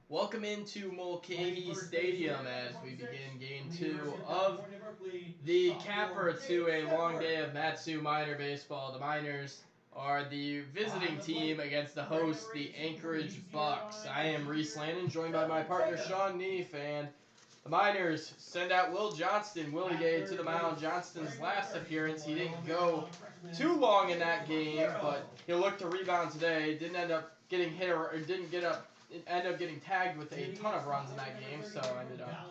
Welcome into Mulcahy Stadium as we begin Game 2 of the capper to a long day of Matsu Minor baseball. The Miners are the visiting team against the host, the Anchorage Bucs. I am Reese Landon, joined by my partner Sean Neef, and the Miners send out Will Johnston. Willie Gay to the mound. Johnston's last appearance, he didn't go too long in that game, but he'll look to rebound today. Didn't end up getting hit or didn't get up. It ended up getting tagged with a ton of runs in that game, so ended up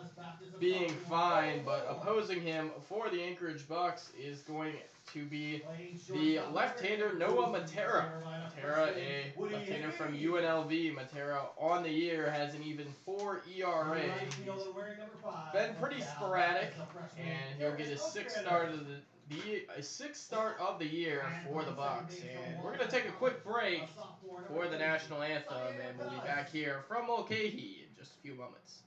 being fine. But opposing him for the Anchorage Bucs is going to be the left-hander Noah Matera. Matera, a left-hander from UNLV. Matera on the year has an even 4 ERA. He's been pretty sporadic, and he'll get his sixth start of the year for the Bucs. And we're going to take a quick break for the national anthem, and we'll be back here from Mulcahy in just a few moments.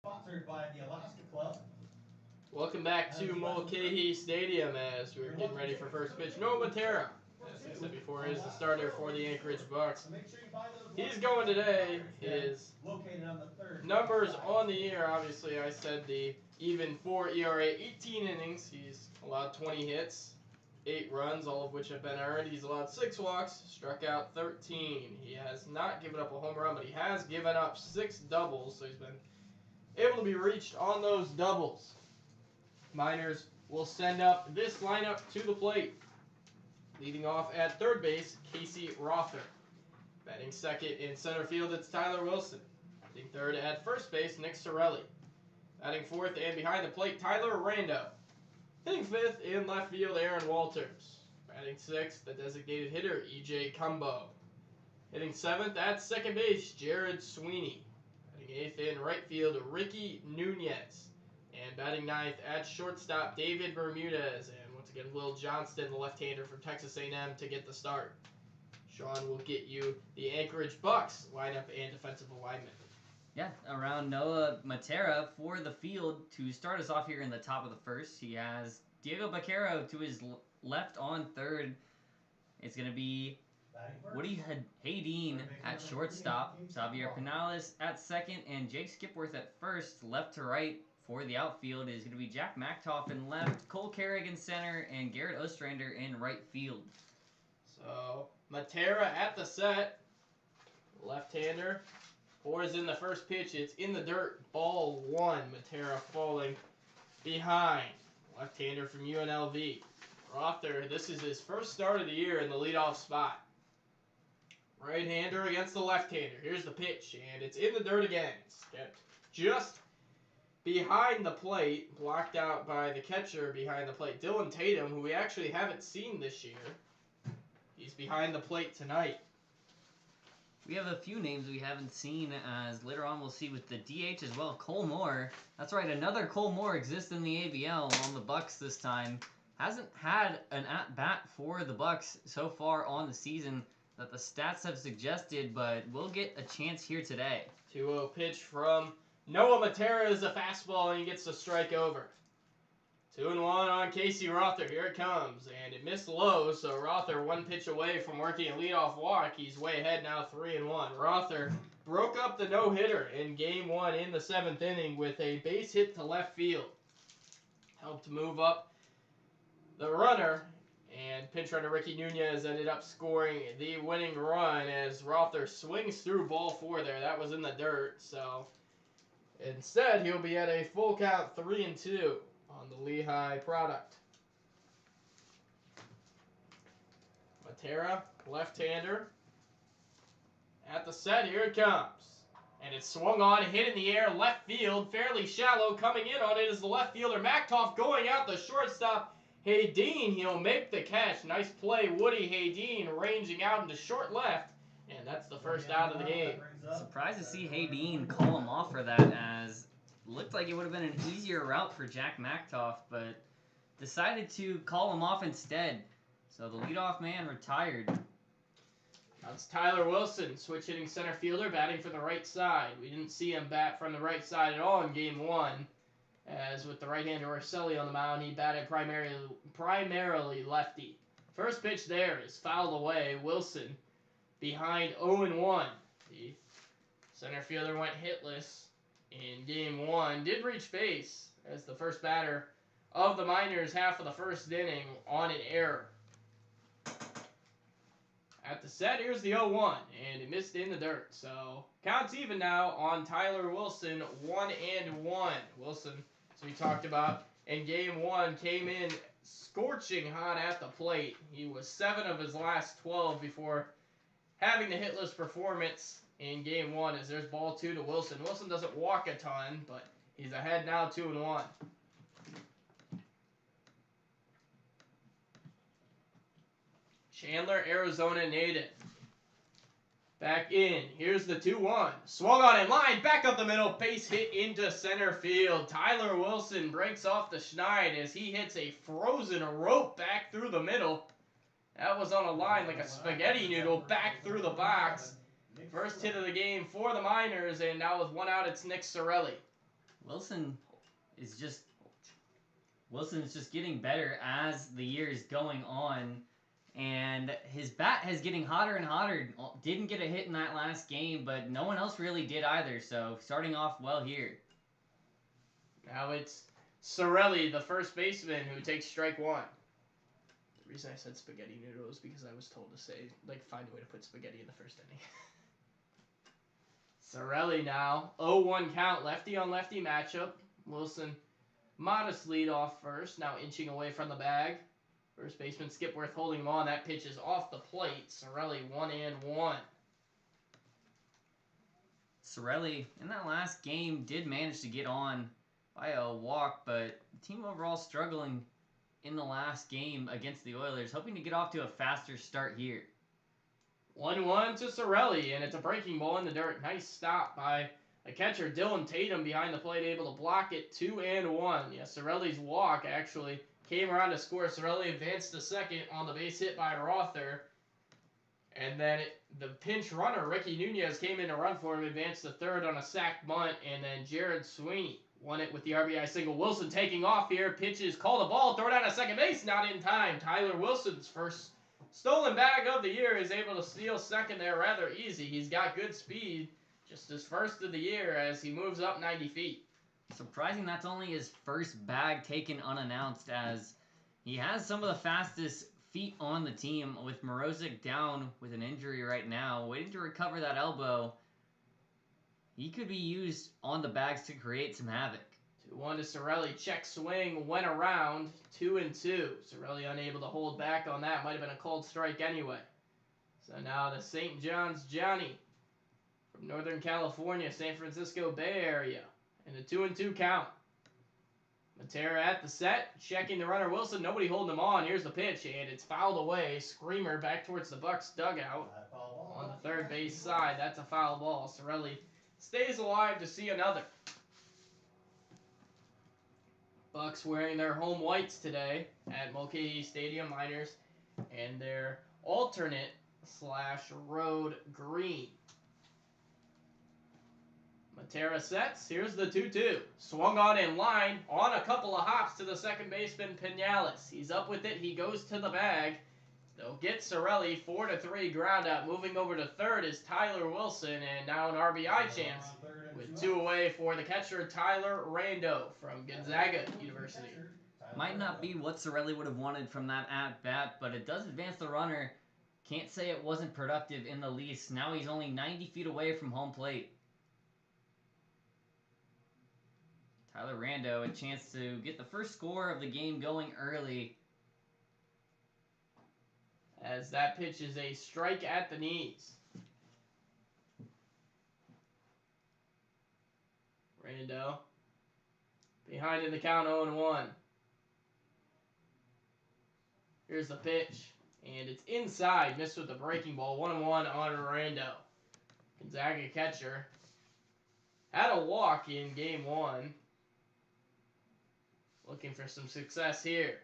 Sponsored by the Alaska Club. Welcome back to Mulcahy Stadium as we're getting ready for first pitch. Noah Matera, as I said before, is the starter for the Anchorage Bucs. He's going today. His numbers on the year, obviously, I said the even 4 ERA, 18 innings. He's allowed 20 hits, 8 runs, all of which have been earned. He's allowed 6 walks, struck out 13. He has not given up a home run, but he has given up 6 doubles, so he's been able to be reached on those doubles. Miners will send up this lineup to the plate. Leading off at third base, Casey Rother. Batting second in center field, it's Tyler Wilson. Batting third at first base, Nick Sorelli. Batting fourth and behind the plate, Tyler Rando. Hitting fifth in left field, Aaron Walters. Batting sixth, the designated hitter, E.J. Cumbo. Hitting seventh at second base, Jared Sweeney. 8th in right field, Ricky Nunez. And batting 9th at shortstop, David Bermudez. And once again, Will Johnston, the left-hander from Texas A&M, to get the start. Sean will get you the Anchorage Bucs lineup and defensive alignment. Yeah, around Noah Matera for the field. To start us off here in the top of the first, he has Diego Baquero to his left on third. It's going to be Woody Haydeen at shortstop, Xavier Pinales at second, and Jake Skipworth at first. Left to right for the outfield is going to be Jack Mactoff in left, Cole Carrick in center, and Garrett Ostrander in right field. So, Matera at the set, left-hander, pours in the first pitch. It's in the dirt, ball 1. Matera falling behind, left-hander from UNLV. Rother, this is his first start of the year in the leadoff spot. Right-hander against the left-hander. Here's the pitch, and it's in the dirt again. It's kept just behind the plate, blocked out by the catcher behind the plate, Dylan Tatum, who we actually haven't seen this year. He's behind the plate tonight. We have a few names we haven't seen, as later on we'll see with the DH as well. Cole Moore. That's right, another Cole Moore exists in the ABL on the Bucs this time. Hasn't had an at-bat for the Bucs so far on the season that the stats have suggested, but we'll get a chance here today. 2-0 pitch from Noah Matera is a fastball, and he gets the strike over. 2-1 on Casey Rother. Here it comes, and it missed low, so Rother 1 pitch away from working a leadoff walk. He's way ahead now, 3-1. Rother broke up the no-hitter in Game 1 in the 7th inning with a base hit to left field. Helped move up the runner, and pinch runner Ricky Nunez ended up scoring the winning run as Rother swings through ball 4 there. That was in the dirt, so instead he'll be at a full count 3-2 on the Lehigh product. Matera, left-hander, at the set. Here it comes. And it's swung on, hit in the air, left field, fairly shallow. Coming in on it is the left fielder, Mactoff, going out the shortstop. Haydeen, he'll make the catch. Nice play, Woody Haydeen, ranging out into short left. And that's the first out of the game. Surprised to see Haydeen call him off for that, as looked like it would have been an easier route for Jack Mactoff, but decided to call him off instead. So the leadoff man retired. That's Tyler Wilson, switch hitting center fielder, batting for the right side. We didn't see him bat from the right side at all in Game 1. As with the right-hander Orselli on the mound, he batted primarily lefty. First pitch there is fouled away. Wilson behind 0-1. The center fielder went hitless in Game 1. Did reach base as the first batter of the Miners' half of the first inning on an error. At the set, here's the 0-1, and it missed in the dirt. So counts even now on Tyler Wilson, 1-1. Wilson, as we talked about in Game 1, came in scorching hot at the plate. He was 7 of his last 12 before having the hitless performance in Game 1, as there's ball 2 to Wilson. Wilson doesn't walk a ton, but he's ahead now, 2-1. Chandler, Arizona native. Back in. Here's the 2-1. Swung on in line. Back up the middle. Base hit into center field. Tyler Wilson breaks off the schneid as he hits a frozen rope back through the middle. That was on a line like a spaghetti noodle back through the box. First hit of the game for the Miners, and now with 1 out, it's Nick Sorelli. Wilson's just getting better as the year is going on. And his bat is getting hotter and hotter. Didn't get a hit in that last game, but no one else really did either. So starting off well here. Now it's Sorelli, the first baseman, who takes strike 1. The reason I said spaghetti noodle is because I was told to say, find a way to put spaghetti in the first inning. Sorelli now, 0-1 count, lefty on lefty matchup. Wilson, modest lead off first, now inching away from the bag. First baseman Skipworth holding him on. That pitch is off the plate. Sorelli 1-1. Sorelli, in that last game, did manage to get on by a walk, but the team overall struggling in the last game against the Oilers, hoping to get off to a faster start here. 1-1 to Sorelli, and it's a breaking ball in the dirt. Nice stop by The catcher, Dylan Tatum, behind the plate, able to block it 2-1. Yeah, Sorelli's walk actually came around to score. Sorelli advanced to second on the base hit by Rother. And then the pinch runner, Ricky Nunez, came in to run for him, advanced to third on a sac bunt, and then Gerard Sweeney won it with the RBI single. Wilson taking off here. Pitches, called a ball, throw down to second base, not in time. Tyler Wilson's first stolen bag of the year is able to steal second there rather easy. He's got good speed, just his first of the year as he moves up 90 feet. Surprising that's only his first bag taken unannounced, as he has some of the fastest feet on the team, with Morozic down with an injury right now, waiting to recover that elbow. He could be used on the bags to create some havoc. 2-1 to Sorelli. Check swing, went around, 2-2. Sorelli unable to hold back on that. Might have been a cold strike anyway. So now the St. John's Johnny from Northern California, San Francisco Bay Area, and a 2-2 count. Matera at the set, checking the runner Wilson. Nobody holding him on. Here's the pitch, and it's fouled away. Screamer back towards the Bucs dugout on the third base side. That's a foul ball. Sorelli stays alive to see another. Bucs wearing their home whites today at Mulcahy Stadium, Miners, and their alternate / road green. Matera sets. Here's the 2-2. Swung on in line on a couple of hops to the second baseman Pinales. He's up with it. He goes to the bag. They'll get Sorelli 4-3 ground out. Moving over to third is Tyler Wilson, and now an RBI chance with 2 away for the catcher Tyler Rando from Gonzaga University. Might not be what Sorelli would have wanted from that at-bat, but it does advance the runner. Can't say it wasn't productive in the least. Now he's only 90 feet away from home plate. Tyler Rando, a chance to get the first score of the game going early. As that pitch is a strike at the knees. Rando behind in the count, 0-1. Here's the pitch, and it's inside. Missed with the breaking ball. 1-1 on Rando. Gonzaga catcher had a walk in game 1. Looking for some success here.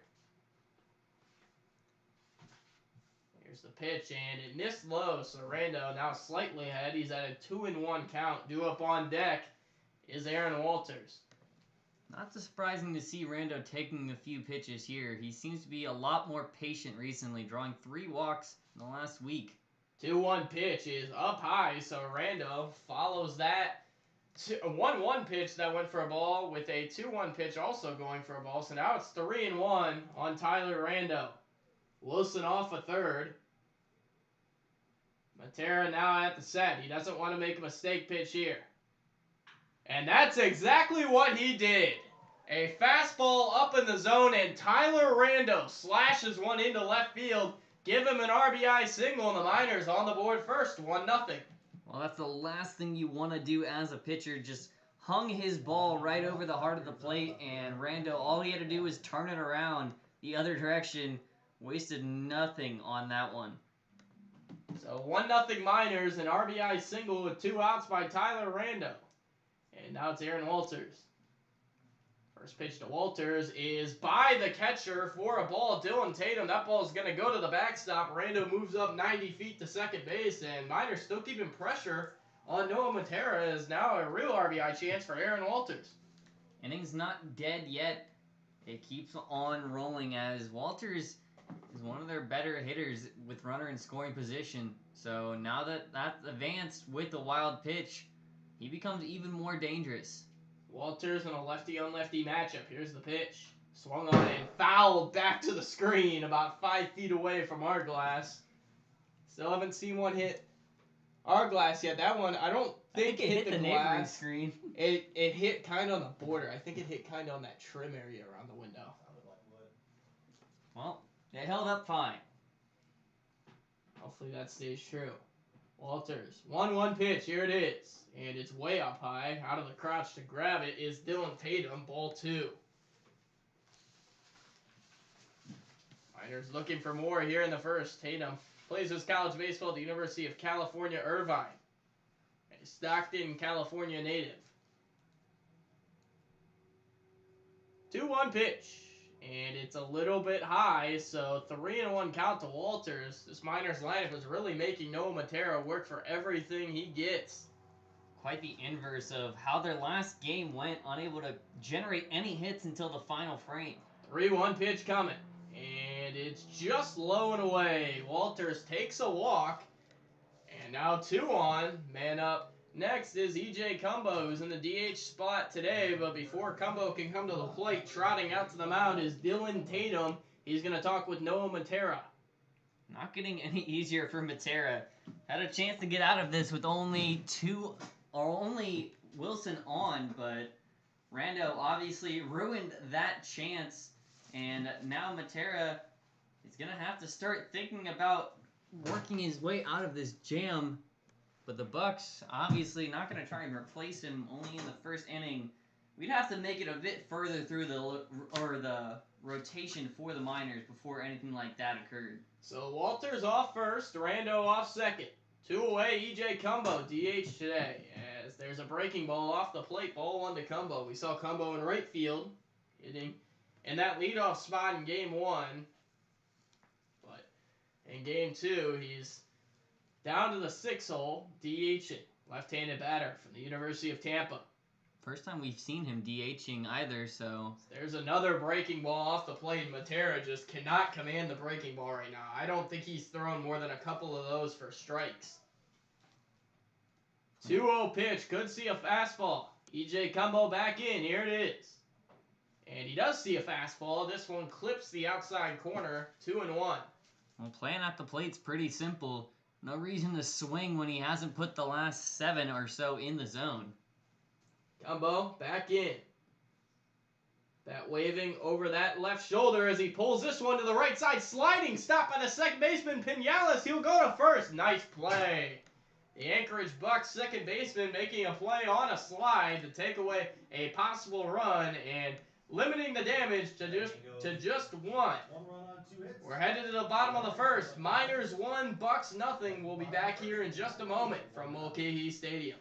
Here's the pitch, and it missed low, so Rando now slightly ahead. He's at a 2-1 count. Due up on deck is Aaron Walters. Not surprising to see Rando taking a few pitches here. He seems to be a lot more patient recently, drawing 3 walks in the last week. 2-1 pitch is up high, so Rando follows that 1-1 pitch that went for a ball with a 2-1 pitch also going for a ball. So now it's 3-1 on Tyler Rando. Wilson off a third. Matera now at the set. He doesn't want to make a mistake pitch here. And that's exactly what he did. A fastball up in the zone, and Tyler Rando slashes one into left field. Give him an RBI single, and the Miners on the board first, 1-0. Well, that's the last thing you want to do as a pitcher. Just hung his ball right over the heart of the plate, and Rando, all he had to do was turn it around the other direction. Wasted nothing on that one. So 1-0 Miners, an RBI single with 2 outs by Tyler Rando. And now it's Aaron Walters. First pitch to Walters is by the catcher for a ball. Dylan Tatum, that ball is going to go to the backstop. Rando moves up 90 feet to second base, and Miners still keeping pressure on Noah Matera, as now a real RBI chance for Aaron Walters. Inning's not dead yet. It keeps on rolling, as Walters is one of their better hitters with runner in scoring position. So now that that's advanced with the wild pitch, he becomes even more dangerous. Walters in a lefty-on-lefty matchup. Here's the pitch. Swung on and fouled back to the screen about 5 feet away from our glass. Still haven't seen one hit our glass yet. That one, I don't think it hit the neighboring glass. screen. It hit kind of on the border. I think it hit kind of on that trim area around the window. Well, it held up fine. Hopefully that stays true. Walters, 1-1 pitch. Here it is. And it's way up high. Out of the crouch to grab it is Dylan Tatum, ball 2. Miners looking for more here in the first. Tatum plays his college baseball at the University of California, Irvine. A Stockton, California native. 2-1 pitch. And it's a little bit high, so 3-1 count to Walters. This Miners lineup is really making Noah Matera work for everything he gets. Quite the inverse of how their last game went, unable to generate any hits until the final frame. 3-1 pitch coming. And it's just low and away. Walters takes a walk. And now 2 on. Man up. Next is E.J. Cumbo, who's in the DH spot today. But before Cumbo can come to the plate, trotting out to the mound is Dylan Tatum. He's going to talk with Noah Matera. Not getting any easier for Matera. Had a chance to get out of this with only Wilson on, but Rando obviously ruined that chance. And now Matera is going to have to start thinking about working his way out of this jam. But the Bucs obviously not going to try and replace him only in the first inning. We'd have to make it a bit further through the rotation for the Miners before anything like that occurred. So Walters off first, Rando off second. 2 away, E.J. Cumbo, DH today. As there's a breaking ball off the plate, ball 1 to Cumbo. We saw Cumbo in right field, hitting in that leadoff spot in Game 1. But in Game 2, he's down to the 6th hole, DHing. Left-handed batter from the University of Tampa. First time we've seen him DHing either, so... There's another breaking ball off the plate. Matera just cannot command the breaking ball right now. I don't think he's thrown more than a couple of those for strikes. 2-0 pitch. Could see a fastball. E.J. Cumbo back in. Here it is. And he does see a fastball. This one clips the outside corner. 2-1. Well, playing at the plate's pretty simple. No reason to swing when he hasn't put the last 7 or so in the zone. Cumbo back in. Bat waving over that left shoulder as he pulls this one to the right side. Sliding stop by the second baseman, Pinales. He'll go to first. Nice play. The Anchorage Bucs second baseman making a play on a slide to take away a possible run and limiting the damage to just 1. 1 run on 2 hits. We're headed to the bottom of the first. Miners 1, Bucs nothing. We'll be back here in just a moment from Mulcahy Stadium.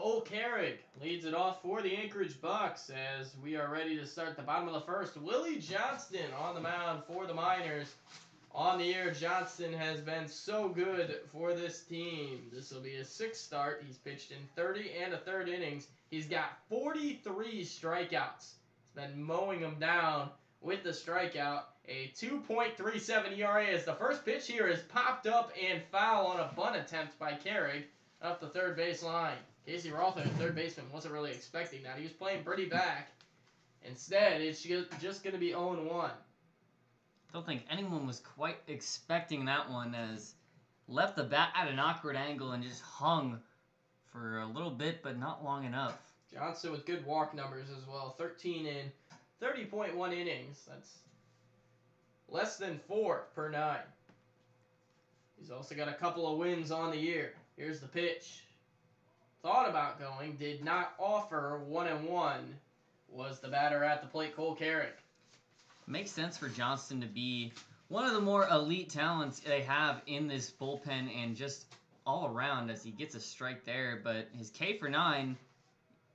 Cole Carrig leads it off for the Anchorage Bucs as we are ready to start the bottom of the first. Willie Johnston on the mound for the Miners. On the year, Johnston has been so good for this team. This will be his 6th start. He's pitched in 30 and a third innings. He's got 43 strikeouts. He's been mowing them down with the strikeout. A 2.37 ERA as the first pitch here is popped up and foul on a bunt attempt by Carrig up the third base line. Casey Rother, third baseman, wasn't really expecting that. He was playing pretty back. Instead, it's just going to be 0-1. Don't think anyone was quite expecting that one, as left the bat at an awkward angle and just hung for a little bit, but not long enough. Johnson with good walk numbers as well. 13 in 30.1 innings. That's less than 4 per 9. He's also got a couple of wins on the year. Here's the pitch. Thought about going, did not offer. 1-1 was the batter at the plate, Cole Carrig. Makes sense for Johnston to be one of the more elite talents they have in this bullpen and just all around, as he gets a strike there. But his K for 9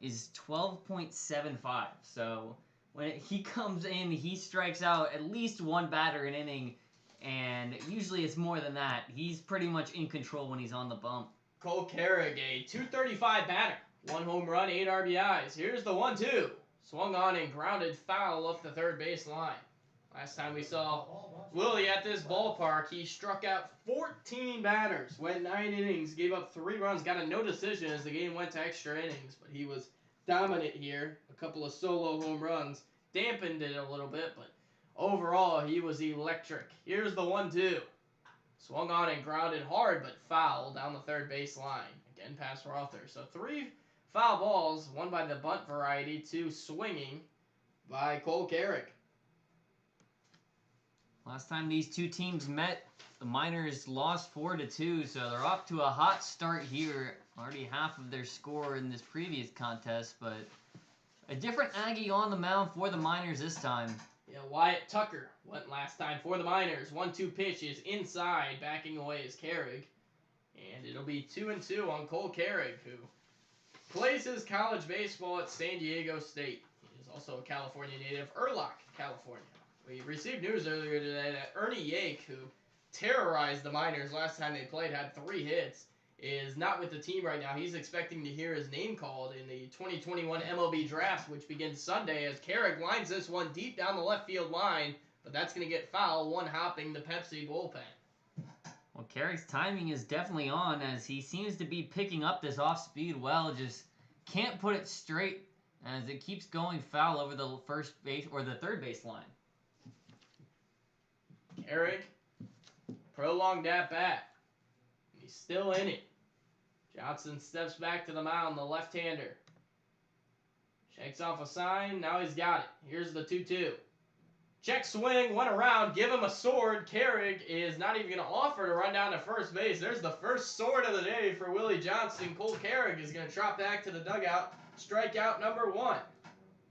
is 12.75. So when he comes in, he strikes out at least one batter an inning, and usually it's more than that. He's pretty much in control when he's on the bump. Cole Carrig, a 235 batter. 1 home run, 8 RBIs. Here's the 1-2. Swung on and grounded foul up the third base line. Last time we saw Willie at this ballpark, he struck out 14 batters, went 9 innings, gave up 3 runs, got a no decision as the game went to extra innings, but he was dominant here. A couple of solo home runs dampened it a little bit, but overall he was electric. Here's the 1-2. Swung on and grounded hard, but foul down the third base line. Again past Rother. So 3 foul balls, 1 by the bunt variety, 2 swinging by Cole Carrig. Last time these two teams met, the Miners lost 4-2, so they're off to a hot start here. Already half of their score in this previous contest, but a different Aggie on the mound for the Miners this time. Yeah, Wyatt Tucker went last time for the Miners. 1-2 pitch is inside, backing away is Carrig. And it'll be 2-2 on Cole Carrig, who plays his college baseball at San Diego State. He is also a California native, Erlock, California. We received news earlier today that Ernie Yake, who terrorized the Miners last time they played, had 3 hits, is not with the team right now. He's expecting to hear his name called in the 2021 MLB Draft, which begins Sunday, as Carrig lines this one deep down the left field line, but that's going to get foul, one hopping the Pepsi bullpen. Well, Carrick's timing is definitely on, as he seems to be picking up this off-speed well, just can't put it straight as it keeps going foul over the first base or the third base line. Carrig prolonged at bat. He's still in it. Johnson steps back to the mound, the left-hander. Shakes off a sign, now he's got it. Here's the 2-2. Check swing, went around, give him a sword. Carrig is not even going to offer to run down to first base. There's the first sword of the day for Willie Johnston. Cole Carrig is going to trot back to the dugout. Strikeout number 1.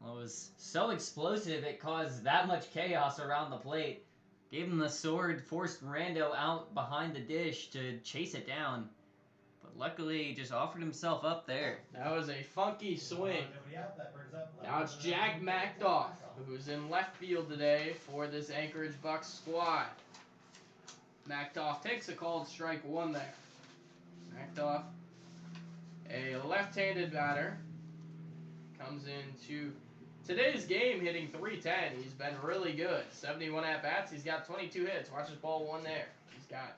Well, it was so explosive it caused that much chaos around the plate. Gave him the sword, forced Rando out behind the dish to chase it down. But luckily, he just offered himself up there. That was a funky swing. Now it's Jack Macdoff, who's in left field today for this Anchorage Bucs squad. Macdoff takes a called strike 1 there. Macdoff, a left-handed batter, comes into today's game hitting .310. He's been really good. 71 at-bats. He's got 22 hits. Watch his ball 1 there. He's got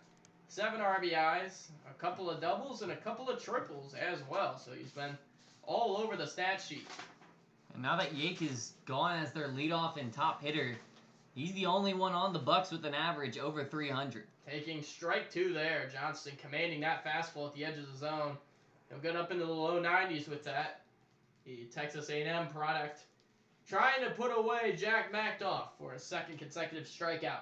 7 RBIs, a couple of doubles, and a couple of triples as well. So he's been all over the stat sheet. And now that Yake is gone as their leadoff and top hitter, he's the only one on the Bucs with an average over 300. Taking strike 2 there. Johnston commanding that fastball at the edge of the zone. He'll get up into the low 90s with that. The Texas A&M product trying to put away Jack Macdoff for a 2nd consecutive strikeout.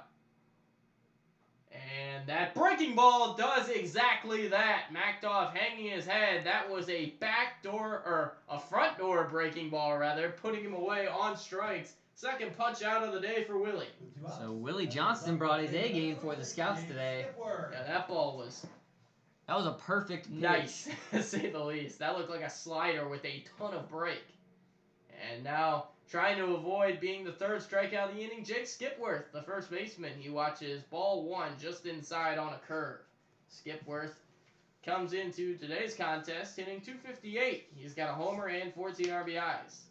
And that breaking ball does exactly that. Macdoff hanging his head. That was a backdoor, or a front door breaking ball, rather, putting him away on strikes. 2nd punch out of the day for Willie. So Willie Johnston brought his A game for the Scouts today. Yeah, that ball was That was a perfect pitch. Nice, to say the least. That looked like a slider with a ton of break. And now, trying to avoid being the third strikeout of the inning, Jake Skipworth, the first baseman. He watches ball one just inside on a curve. Skipworth comes into today's contest hitting .258. He's got a homer and 14 RBIs.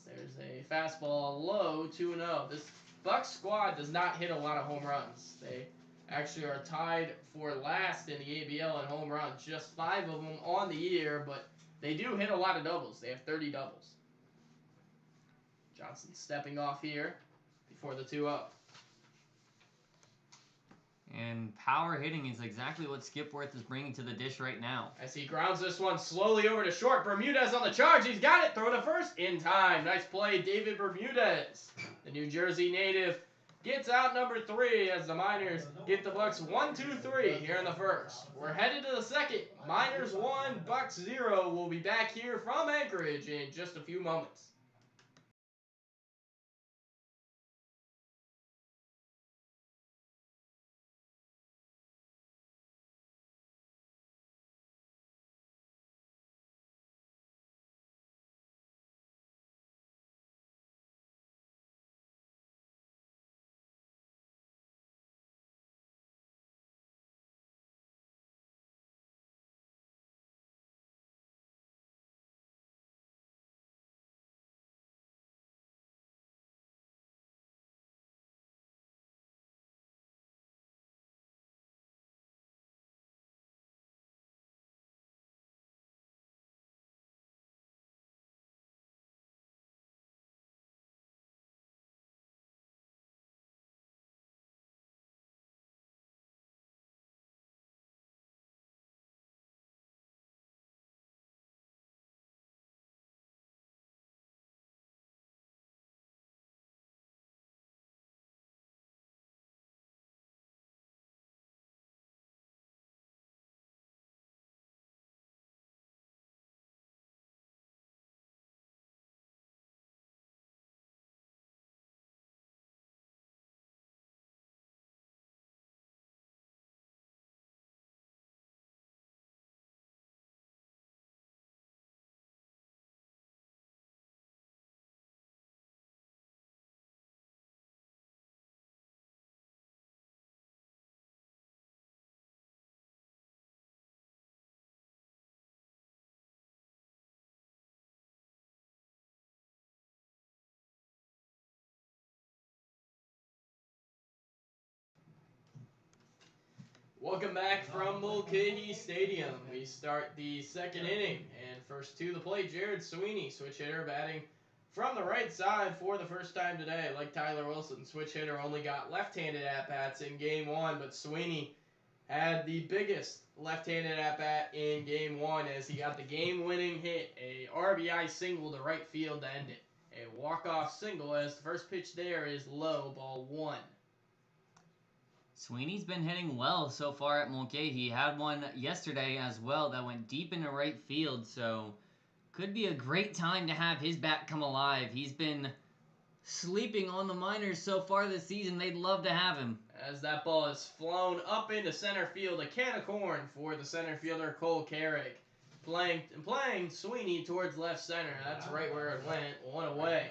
There's a fastball low, 2-0. This Bucs squad does not hit a lot of home runs. They actually are tied for last in the ABL in home runs. Just 5 of them on the year, but they do hit a lot of doubles. They have 30 doubles. Johnson stepping off here before the 2-0. And power hitting is exactly what Skipworth is bringing to the dish right now. As he grounds this one slowly over to short. Bermudez on the charge. He's got it. Throw to first in time. Nice play, David Bermudez. The New Jersey native gets out number 3 as the Miners hit the Bucs 1-2-3 here in the first. We're headed to the second. Miners 1, Bucs 0. We'll be back here from Anchorage in just a few moments. Welcome back from Mulcahy Stadium. We start the second inning, and first to the plate, Gerard Sweeney, switch hitter, batting from the right side for the first time today. Like Tyler Wilson, switch hitter only got left-handed at-bats in Game 1, but Sweeney had the biggest left-handed at-bat in Game 1 as he got the game-winning hit, a RBI single to right field to end it. A walk-off single as the first pitch there is low, ball 1. Sweeney's been hitting well so far at Mulcahy. He had one yesterday as well that went deep into right field, so could be a great time to have his bat come alive. He's been sleeping on the Miners so far this season. They'd love to have him. As that ball is flown up into center field, a can of corn for the center fielder Cole Carrick. Playing Sweeney towards left center. That's right where it went. One away.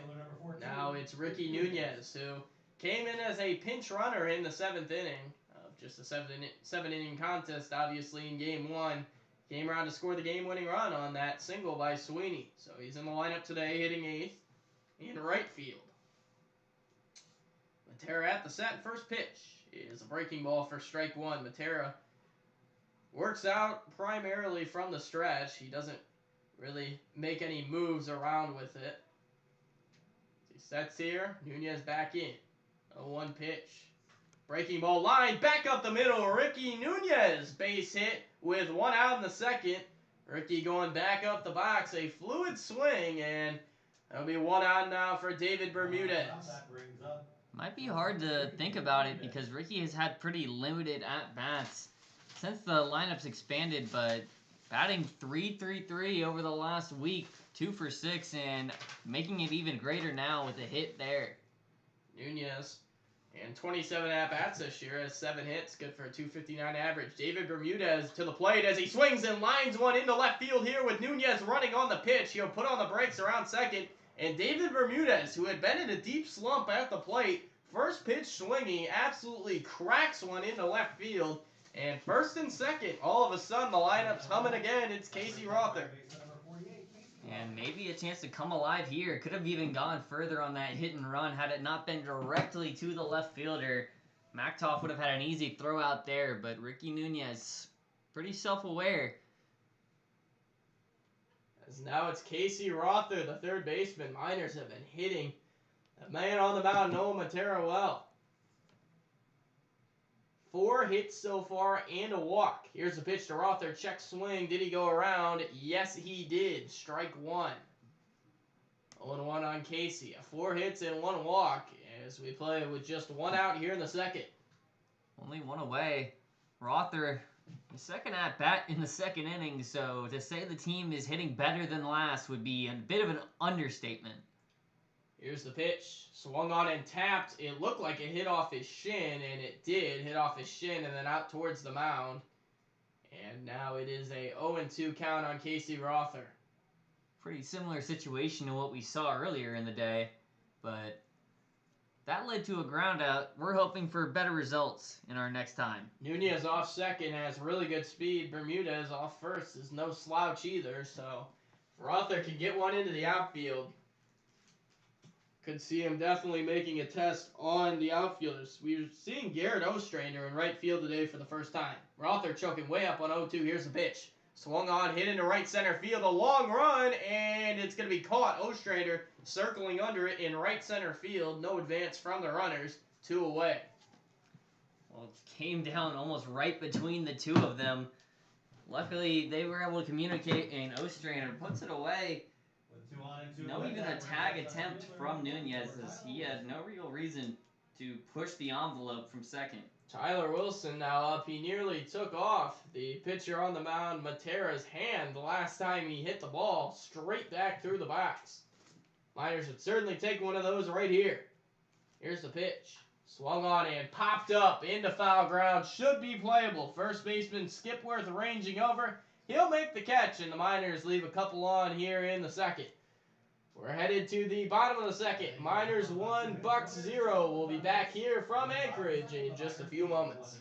Now it's Ricky Nunez, who came in as a pinch runner in the 7th inning of just a 7-inning contest, obviously, in Game 1. Came around to score the game-winning run on that single by Sweeney. So he's in the lineup today, hitting 8th in right field. Matera at the set. First pitch is a breaking ball for strike 1. Matera works out primarily from the stretch. He doesn't really make any moves around with it. He sets here. Nunez back in. 0-1 pitch. Breaking ball line, back up the middle. Ricky Nunez, base hit with 1 out in the second. Ricky going back up the box, a fluid swing, and that'll be 1 out now for David Bermudez. Might be hard to think about it because Ricky has had pretty limited at-bats since the lineup's expanded, but batting .333 over the last week, 2 for 6, and making it even greater now with a hit there. Nunez And 27 at-bats this year, has 7 hits, good for a 259 average. David Bermudez to the plate as he swings and lines one into left field here with Nunez running on the pitch. He'll put on the brakes around second. And David Bermudez, who had been in a deep slump at the plate, first pitch swinging, absolutely cracks one into left field. And first and second, all of a sudden the lineup's humming again. It's Casey Rother. And maybe a chance to come alive here. Could have even gone further on that hit and run had it not been directly to the left fielder. Mactoff would have had an easy throw out there, but Ricky Nunez, pretty self-aware. As now it's Casey Rother, the third baseman. Miners have been hitting the man on the mound, Noah Matera, well. 4 hits so far and a walk. Here's the pitch to Rother. Check swing. Did he go around? Yes, he did. Strike 1. 0-1 on Casey. 4 hits and 1 walk as we play with just 1 out here in the second. Only 1 away. Rother, the second at-bat in the second inning, so to say the team is hitting better than last would be a bit of an understatement. Here's the pitch. Swung on and tapped. It looked like it hit off his shin, and it did hit off his shin and then out towards the mound. And now it is a 0-2 count on Casey Rother. Pretty similar situation to what we saw earlier in the day, but that led to a ground out. We're hoping for better results in our next time. Nunez off second has really good speed. Bermudez off first is no slouch either, so Rother can get one into the outfield. Could see him definitely making a test on the outfielders. We're seeing Gerard Ostrander in right field today for the first time. Rother choking way up on 0-2. Here's the pitch. Swung on, hit into right center field. A long run, and it's going to be caught. Ostrander circling under it in right center field. No advance from the runners. 2 away. Well, it came down almost right between the two of them. Luckily, they were able to communicate, and Ostrander puts it away. No even a tag attempt from Nunez, as he had no real reason to push the envelope from second. Tyler Wilson now up. He nearly took off the pitcher on the mound, Matera's hand, the last time he hit the ball straight back through the box. Miners would certainly take one of those right here. Here's the pitch. Swung on and popped up into foul ground. Should be playable. First baseman Skipworth ranging over. He'll make the catch, and the Miners leave a couple on here in the second. We're headed to the bottom of the second. Miners 1, Bucs 0. We'll be back here from Anchorage in just a few moments.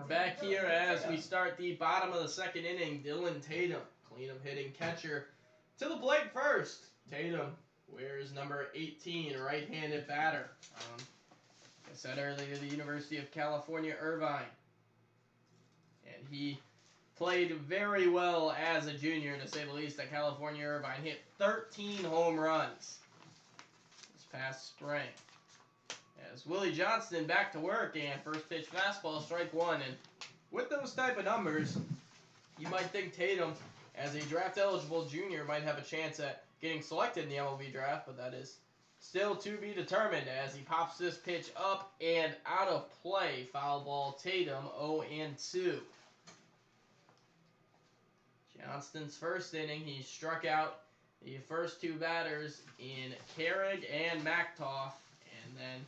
back here as we start the bottom of the second inning. Dylan Tatum, cleanup hitting catcher, to the plate first. Tatum wears number 18, right-handed batter. I said earlier, the University of California, Irvine. And he played very well as a junior, to say the least, at California Irvine. Hit 13 home runs this past spring. As Willie Johnston back to work, and first pitch fastball, strike one. And with those type of numbers, you might think Tatum, as a draft-eligible junior, might have a chance at getting selected in the MLB draft, but that is still to be determined as he pops this pitch up and out of play. Foul ball, Tatum, 0-2. Johnston's first inning, he struck out the first two batters in Carrig and Mactoff, and then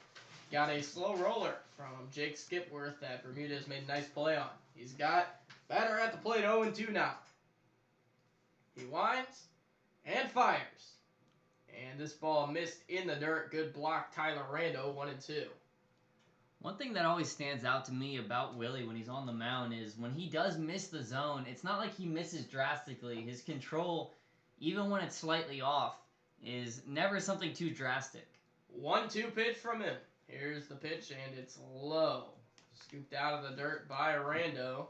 got a slow roller from Jake Skipworth that Bermudez made a nice play on. He's got batter at the plate, 0-2 now. He winds and fires. And this ball missed in the dirt. Good block, Tyler Rando, 1-2. One thing that always stands out to me about Willie when he's on the mound is when he does miss the zone, it's not like he misses drastically. His control, even when it's slightly off, is never something too drastic. 1-2 pitch from him. Here's the pitch, and it's low. Scooped out of the dirt by Rando.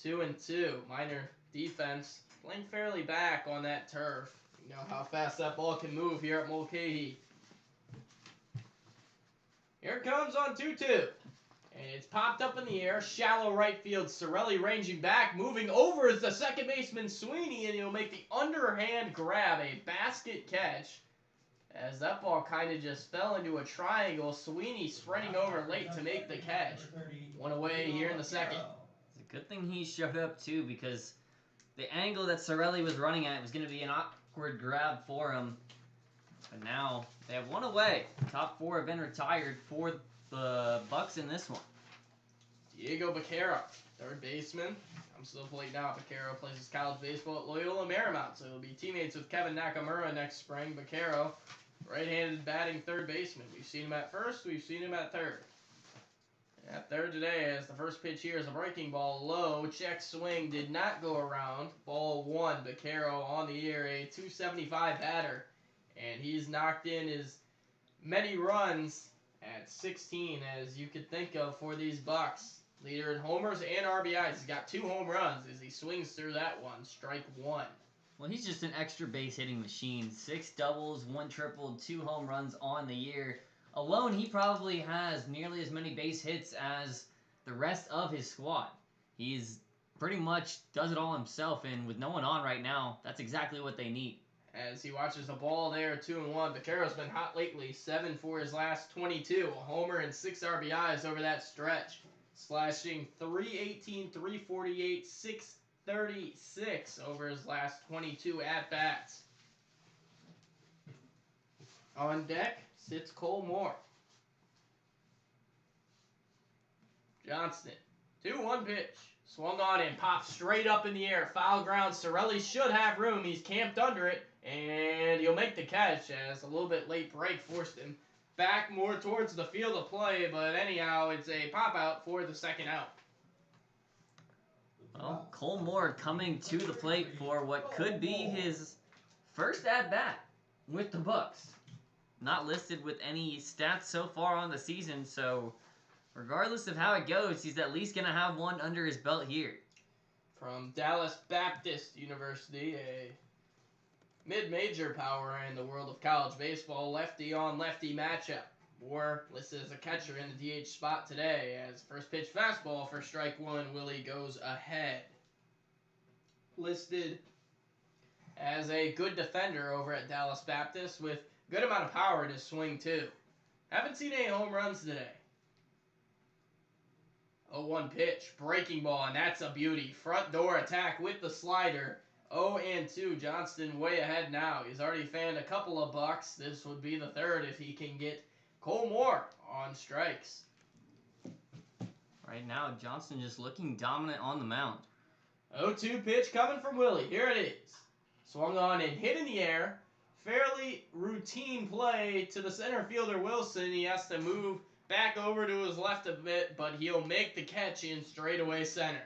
2-2. Minor defense playing fairly back on that turf. You know how fast that ball can move here at Mulcahy. Here it comes on 2-2. And it's popped up in the air. Shallow right field. Sorelli ranging back. Moving over is the second baseman Sweeney. And he'll make the underhand grab. A basket catch. As that ball kind of just fell into a triangle. Sweeney sprinting over late to make the catch. One away here in the second. It's a good thing he showed up too, because the angle that Sorelli was running at was going to be an awkward grab for him. But now they have one away. Top four have been retired for the Bucs in this one. Diego Becerra, third baseman. Comes to the plate now. Becerra plays his college baseball at Loyola Marymount, so he'll be teammates with Kevin Nakamura next spring. Becerra, right-handed batting third baseman. We've seen him at first. We've seen him at third. At third today, as the first pitch here is a breaking ball low. Check swing did not go around. Ball one. Becerra on the year, a 275 batter. And he's knocked in as many runs at 16 as you could think of for these Bucs. Leader in homers and RBIs. He's got 2 home runs as he swings through that one. Strike one. Well, he's just an extra base hitting machine. 6 doubles, 1 triple, 2 home runs on the year. Alone, he probably has nearly as many base hits as the rest of his squad. He's pretty much does it all himself, and with no one on right now, that's exactly what they need. As he watches the ball there, 2-1. Becerra's been hot lately. 7 for his last 22. A homer and 6 RBIs over that stretch. Slashing .318, .348, .636 over his last 22 at-bats. On deck sits Cole Moore. Johnston, 2-1 pitch. Swung on and popped straight up in the air. Foul ground. Sorelli should have room. He's camped under it. And he'll make the catch as a little bit late break forced him back more towards the field of play. But anyhow, it's a pop-out for the second out. Well, Cole Moore coming to the plate for what could be his first at-bat with the Bucs. Not listed with any stats so far on the season, so regardless of how it goes, he's at least going to have one under his belt here. From Dallas Baptist University, a mid-major power in the world of college baseball, lefty-on-lefty matchup. Moore listed as a catcher in the DH spot today. As first pitch fastball for strike one, Willie goes ahead. Listed as a good defender over at Dallas Baptist with good amount of power in his swing too. Haven't seen any home runs today. 0-1 pitch, breaking ball, and that's a beauty. Front door attack with the slider. 0-2. Johnston way ahead now. He's already fanned a couple of bucks. This would be the third if he can get Cole Moore on strikes. Right now, Johnston just looking dominant on the mound. 0-2 pitch coming from Willie. Here it is. Swung on and hit in the air. Fairly routine play to the center fielder Wilson. He has to move back over to his left a bit, but he'll make the catch in straightaway center.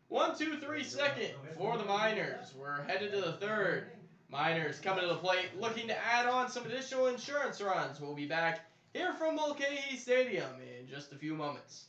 1, 2, 3 second for the Miners. We're headed to the third. Miners coming to the plate, looking to add on some additional insurance runs. We'll be back here from Mulcahy Stadium in just a few moments.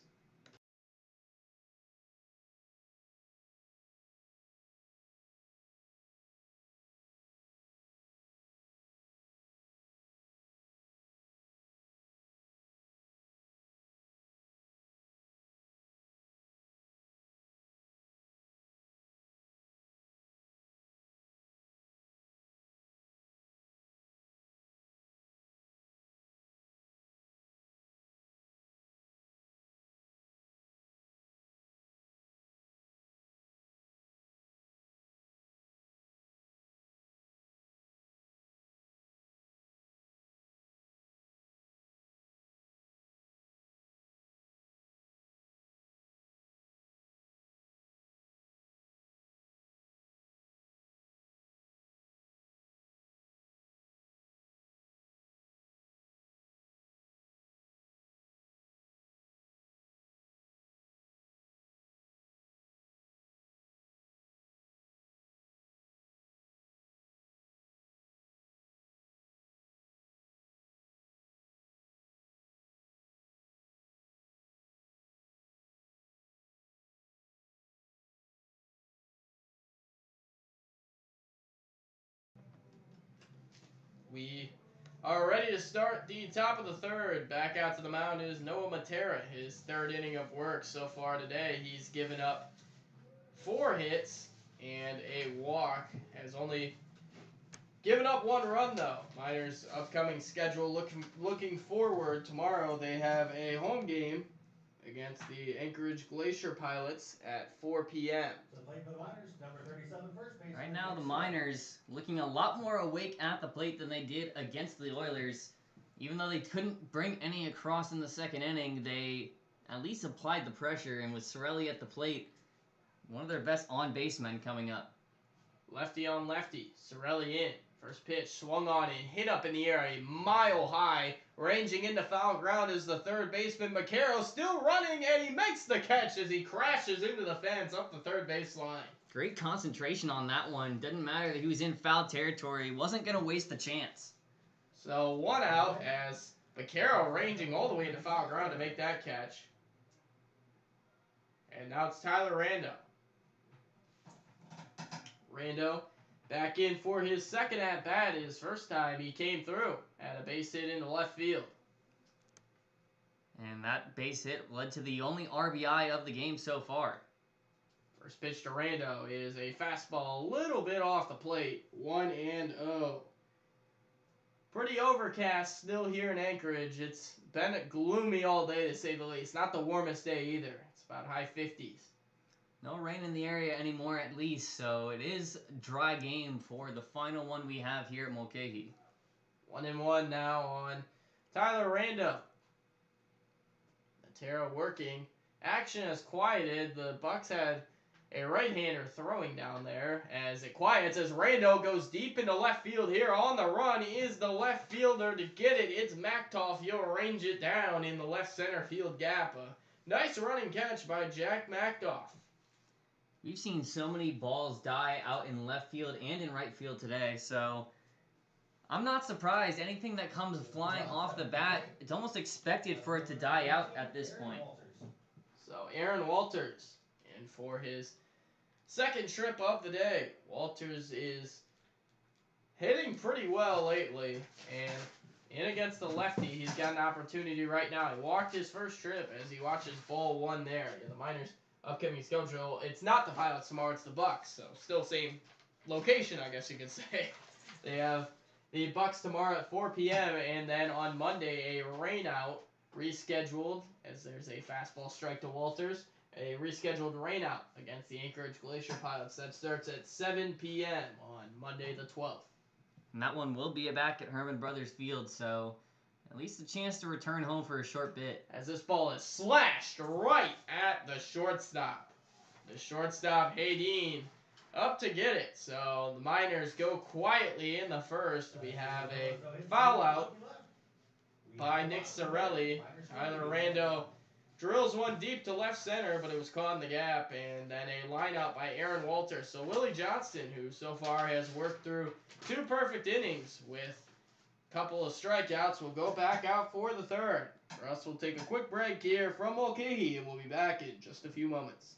We are ready to start the top of the third. Back out to the mound is Noah Matera. His third inning of work so far today. He's given up 4 hits and a walk. Has only given up 1 run though. Miners' upcoming schedule looking forward. Tomorrow they have a home game against the Anchorage Glacier Pilots at 4 p.m. Right now, the Miners looking a lot more awake at the plate than they did against the Oilers. Even though they couldn't bring any across in the second inning, they at least applied the pressure, and with Sorelli at the plate, one of their best on-basemen coming up. Lefty on lefty, Sorelli in. First pitch swung on and hit up in the air a mile high. Ranging into foul ground is the third baseman, Macaro, still running, and he makes the catch as he crashes into the fence up the third base line. Great concentration on that one. Didn't matter that he was in foul territory. Wasn't going to waste the chance. So 1 out as Macaro ranging all the way into foul ground to make that catch. And now it's Tyler Rando. Rando back in for his second at-bat. His first time he came through at a base hit into left field. And that base hit led to the only RBI of the game so far. First pitch to Rando is a fastball a little bit off the plate. 1-0. Pretty overcast still here in Anchorage. It's been gloomy all day to say the least. Not the warmest day either. It's about high 50s. No rain in the area anymore at least, so it is a dry game for the final one we have here at Mulcahy. 1-1 now on Tyler Rando. Matera working. Action has quieted. The Bucs had a right-hander throwing down there as it quiets as Rando goes deep into left field here. On the run is the left fielder to get it. It's Mactoff. He'll range it down in the left center field gap. A nice running catch by Jack Mactoff. We've seen so many balls die out in left field and in right field today, so I'm not surprised. Anything that comes flying off the bat, it's almost expected for it to die out at this point. So Aaron Walters in for his second trip of the day. Walters is hitting pretty well lately, and in against the lefty, he's got an opportunity right now. He walked his first trip as he watches ball 1 there. Yeah, the Miners' upcoming schedule, it's not the Pilots tomorrow, it's the Bucs, so still same location, I guess you could say. They have the Bucs tomorrow at 4 p.m., and then on Monday, a rainout rescheduled, as there's a fastball strike to Walters, a rescheduled rainout against the Anchorage Glacier Pilots. That starts at 7 p.m. on Monday the 12th. And that one will be back at Herman Brothers Field, so at least a chance to return home for a short bit. As this ball is slashed right at the shortstop. The shortstop, Haydeen, up to get it. So the Miners go quietly in the first. We have a foul out by Nick Sorelli. Tyler Rando drills one deep to left center, but it was caught in the gap. And then a lineup by Aaron Walter. So Willie Johnston, who so far has worked through 2 perfect innings with a couple of strikeouts, will go back out for the third. Russ will take a quick break here from Mulcahy, and we'll be back in just a few moments.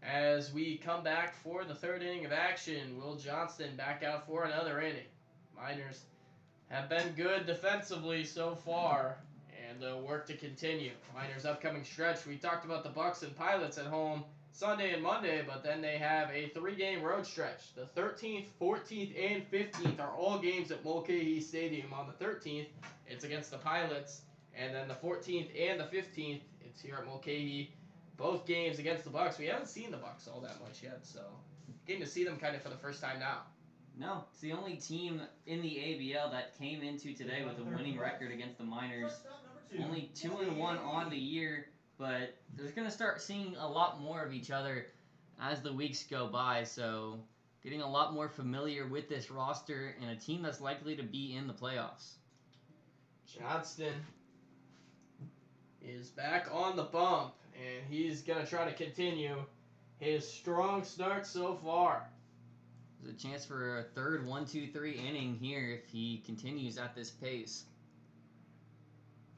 As we come back for the third inning of action, Will Johnston back out for another inning. Miners have been good defensively so far, and work to continue. Miners' upcoming stretch, we talked about the Bucs and Pilots at home Sunday and Monday, but then they have a 3-game road stretch. The 13th, 14th, and 15th are all games at Mulcahy Stadium. On the 13th, it's against the Pilots, and then the 14th and the 15th, it's here at Mulcahy. Both games against the Bucs. We haven't seen the Bucs all that much yet, so getting to see them kind of for the first time now. No, it's the only team in the ABL that came into today with a winning record against the Miners. Only 2-1 on the year, but they're going to start seeing a lot more of each other as the weeks go by, so getting a lot more familiar with this roster and a team that's likely to be in the playoffs. Johnston is back on the bump, and he's going to try to continue his strong start so far. There's a chance for a third 1-2-3 inning here if he continues at this pace.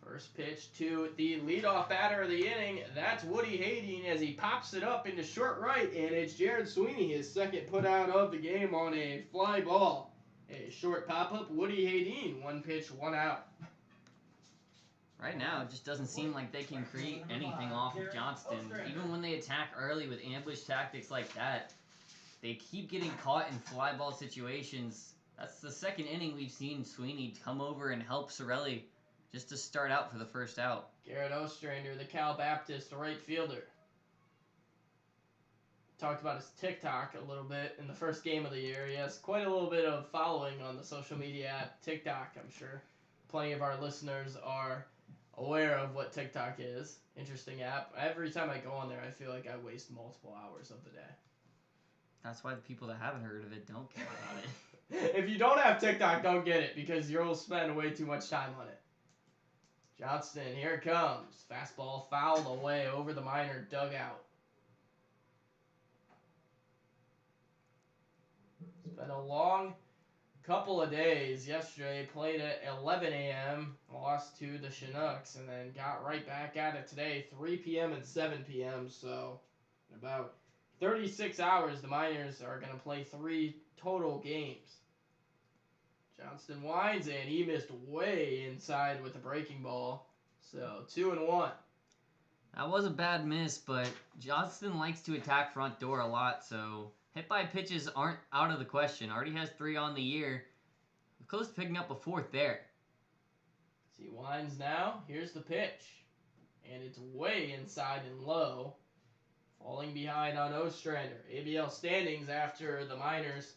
First pitch to the leadoff batter of the inning. That's Woody Hayden as he pops it up into short right, and it's Gerard Sweeney, his second put out of the game on a fly ball. A short pop-up, Woody Hayden, 1 pitch, 1 out. Right now, it just doesn't seem like they can create anything off of Johnston. Even when they attack early with ambush tactics like that, they keep getting caught in fly ball situations. That's the second inning we've seen Sweeney come over and help Sorelli just to start out for the first out. Garrett Ostrander, the Cal Baptist right fielder. Talked about his TikTok a little bit in the first game of the year. He has quite a little bit of following on the social media app TikTok, I'm sure. Plenty of our listeners are aware of what TikTok is. Interesting app. Every time I go on there, I feel like I waste multiple hours of the day. That's why the people that haven't heard of it don't care about it. If you don't have TikTok, don't get it, because you'll spend way too much time on it. Johnston, here it comes. Fastball fouled away over the Miner dugout. It's been a long couple of days. Yesterday, played at 11 a.m., lost to the Chinooks, and then got right back at it today, 3 p.m. and 7 p.m., so in about 36 hours, the Miners are going to play 3 total games. Johnston winds, and he missed way inside with the breaking ball, so 2-1. That was a bad miss, but Johnston likes to attack front door a lot, so hit by pitches aren't out of the question. Already has 3 on the year. Close to picking up a 4th there. As he winds now, here's the pitch. And it's way inside and low. Falling behind on Ostrander. ABL standings after the Miners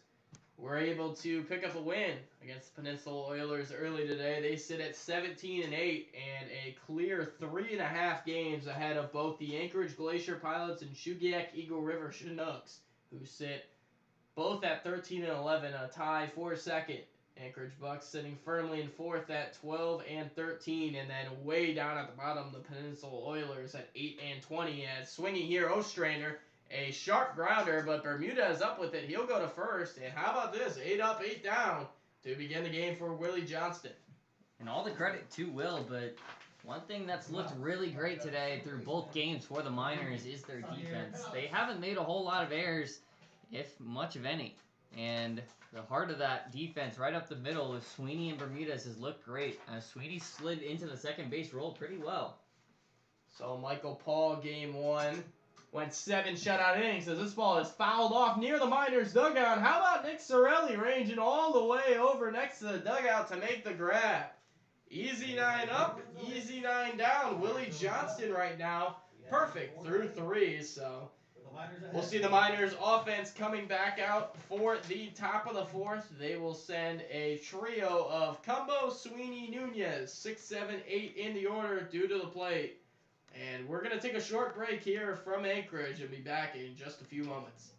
were able to pick up a win against the Peninsula Oilers early today. They sit at 17-8 and a clear 3.5 games ahead of both the Anchorage Glacier Pilots and Shugiak Eagle River Chinooks, who sit both at 13-11, a tie for second. Anchorage Bucs sitting firmly in fourth at 12-13, and then way down at the bottom, the Peninsula Oilers at 8-20. As Sweeney here, Ostrander, a sharp grounder, but Bermuda is up with it. He'll go to first, and how about this? 8 up, 8 down to begin the game for Willie Johnston. And all the credit to Will, but one thing that's looked really great today through both games for the Miners is their defense. They haven't made a whole lot of errors, if much of any. And the heart of that defense right up the middle with Sweeney and Bermudez has looked great. Sweeney slid into the second base role pretty well. So Michael Paul, game one, went 7 shutout innings as this ball is fouled off near the Miners' dugout. How about Nick Sorelli ranging all the way over next to the dugout to make the grab? Easy 9 up, easy 9 down. Willie Johnston right now, perfect through 3, so we'll see the Miners' offense coming back out for the top of the fourth. They will send a trio of Cumbo, Sweeney, Nunez, 6, 7, 8 in the order due to the plate. And we're going to take a short break here from Anchorage and be back in just a few moments.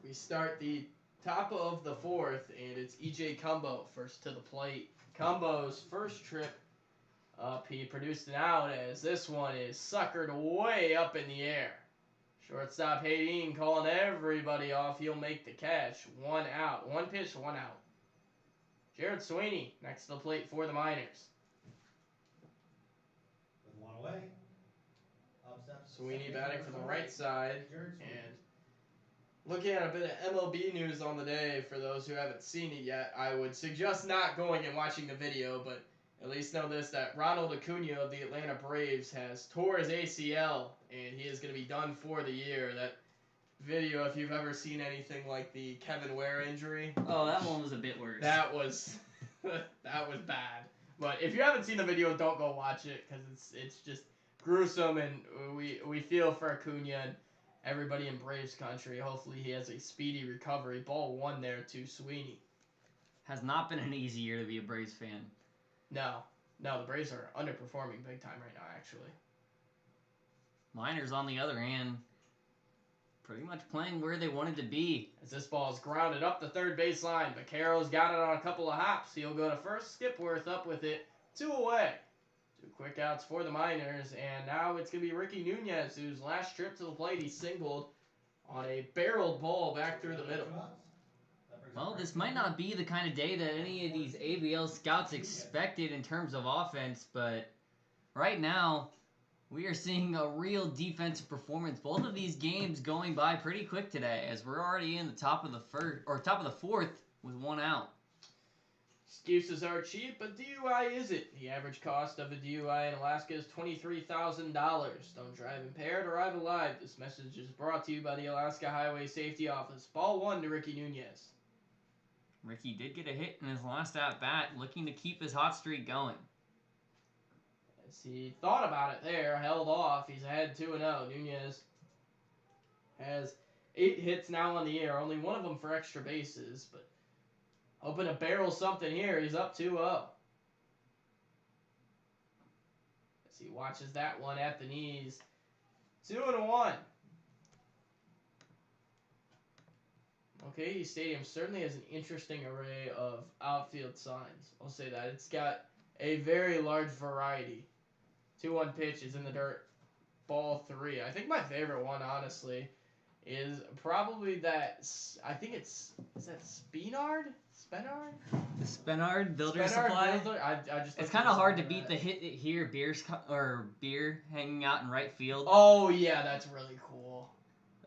We start the top of the fourth, and it's E.J. Cumbo first to the plate. Cumbo's first trip up, he produced an out as this one is suckered way up in the air. Shortstop Hayden calling everybody off. He'll make the catch. 1 out. 1 pitch, 1 out. Gerard Sweeney next to the plate for the Miners. With 1 away. Sweeney batting for the right side, and looking at a bit of MLB news on the day, for those who haven't seen it yet, I would suggest not going and watching the video, but at least know this, that Ronald Acuna of the Atlanta Braves has tore his ACL, and he is going to be done for the year. That video, if you've ever seen anything like the Kevin Ware injury. Oh, that one was a bit worse. That was that was bad. But if you haven't seen the video, don't go watch it, because it's just gruesome, and we feel for Acuna and everybody in Braves country. Hopefully he has a speedy recovery. Ball 1 there to Sweeney. Has not been an easy year to be a Braves fan. No, the Braves are underperforming big time right now, actually. Miners, on the other hand, pretty much playing where they wanted to be. As this ball is grounded up the third baseline, Vaquero's got it on a couple of hops. He'll go to first. Skipworth up with it. 2 away. 2 quick outs for the Miners, and now it's going to be Ricky Nunez, whose last trip to the plate, he singled on a barreled ball back through the middle. Well, this might not be the kind of day that any of these ABL scouts expected in terms of offense, but right now, We are seeing a real defensive performance. Both of these games going by pretty quick today, as we're already in the top of the fourth with one out. Excuses are cheap, but DUI isn't. The average cost of a DUI in Alaska is $23,000. Don't drive impaired, arrive alive. This message is brought to you by the Alaska Highway Safety Office. Ball 1 to Ricky Nunez. Ricky did get a hit in his last at-bat, looking to keep his hot streak going. As he thought about it there, held off. He's ahead 2-0. Nunez has 8 hits now on the year, only one of them for extra bases, but hoping to barrel something here. He's up 2-0. As he watches that one at the knees. 2-1. Mulcahy Stadium certainly has an interesting array of outfield signs. I'll say that. It's got a very large variety. 2-1 pitch is in the dirt. Ball 3. I think my favorite one, honestly, is probably that. I think is that Spenard? The Spenard Builder Spenard Supply. Builder? I just. It's kind of hard to beat the hit it here beer hanging out in right field. Oh yeah, that's really cool.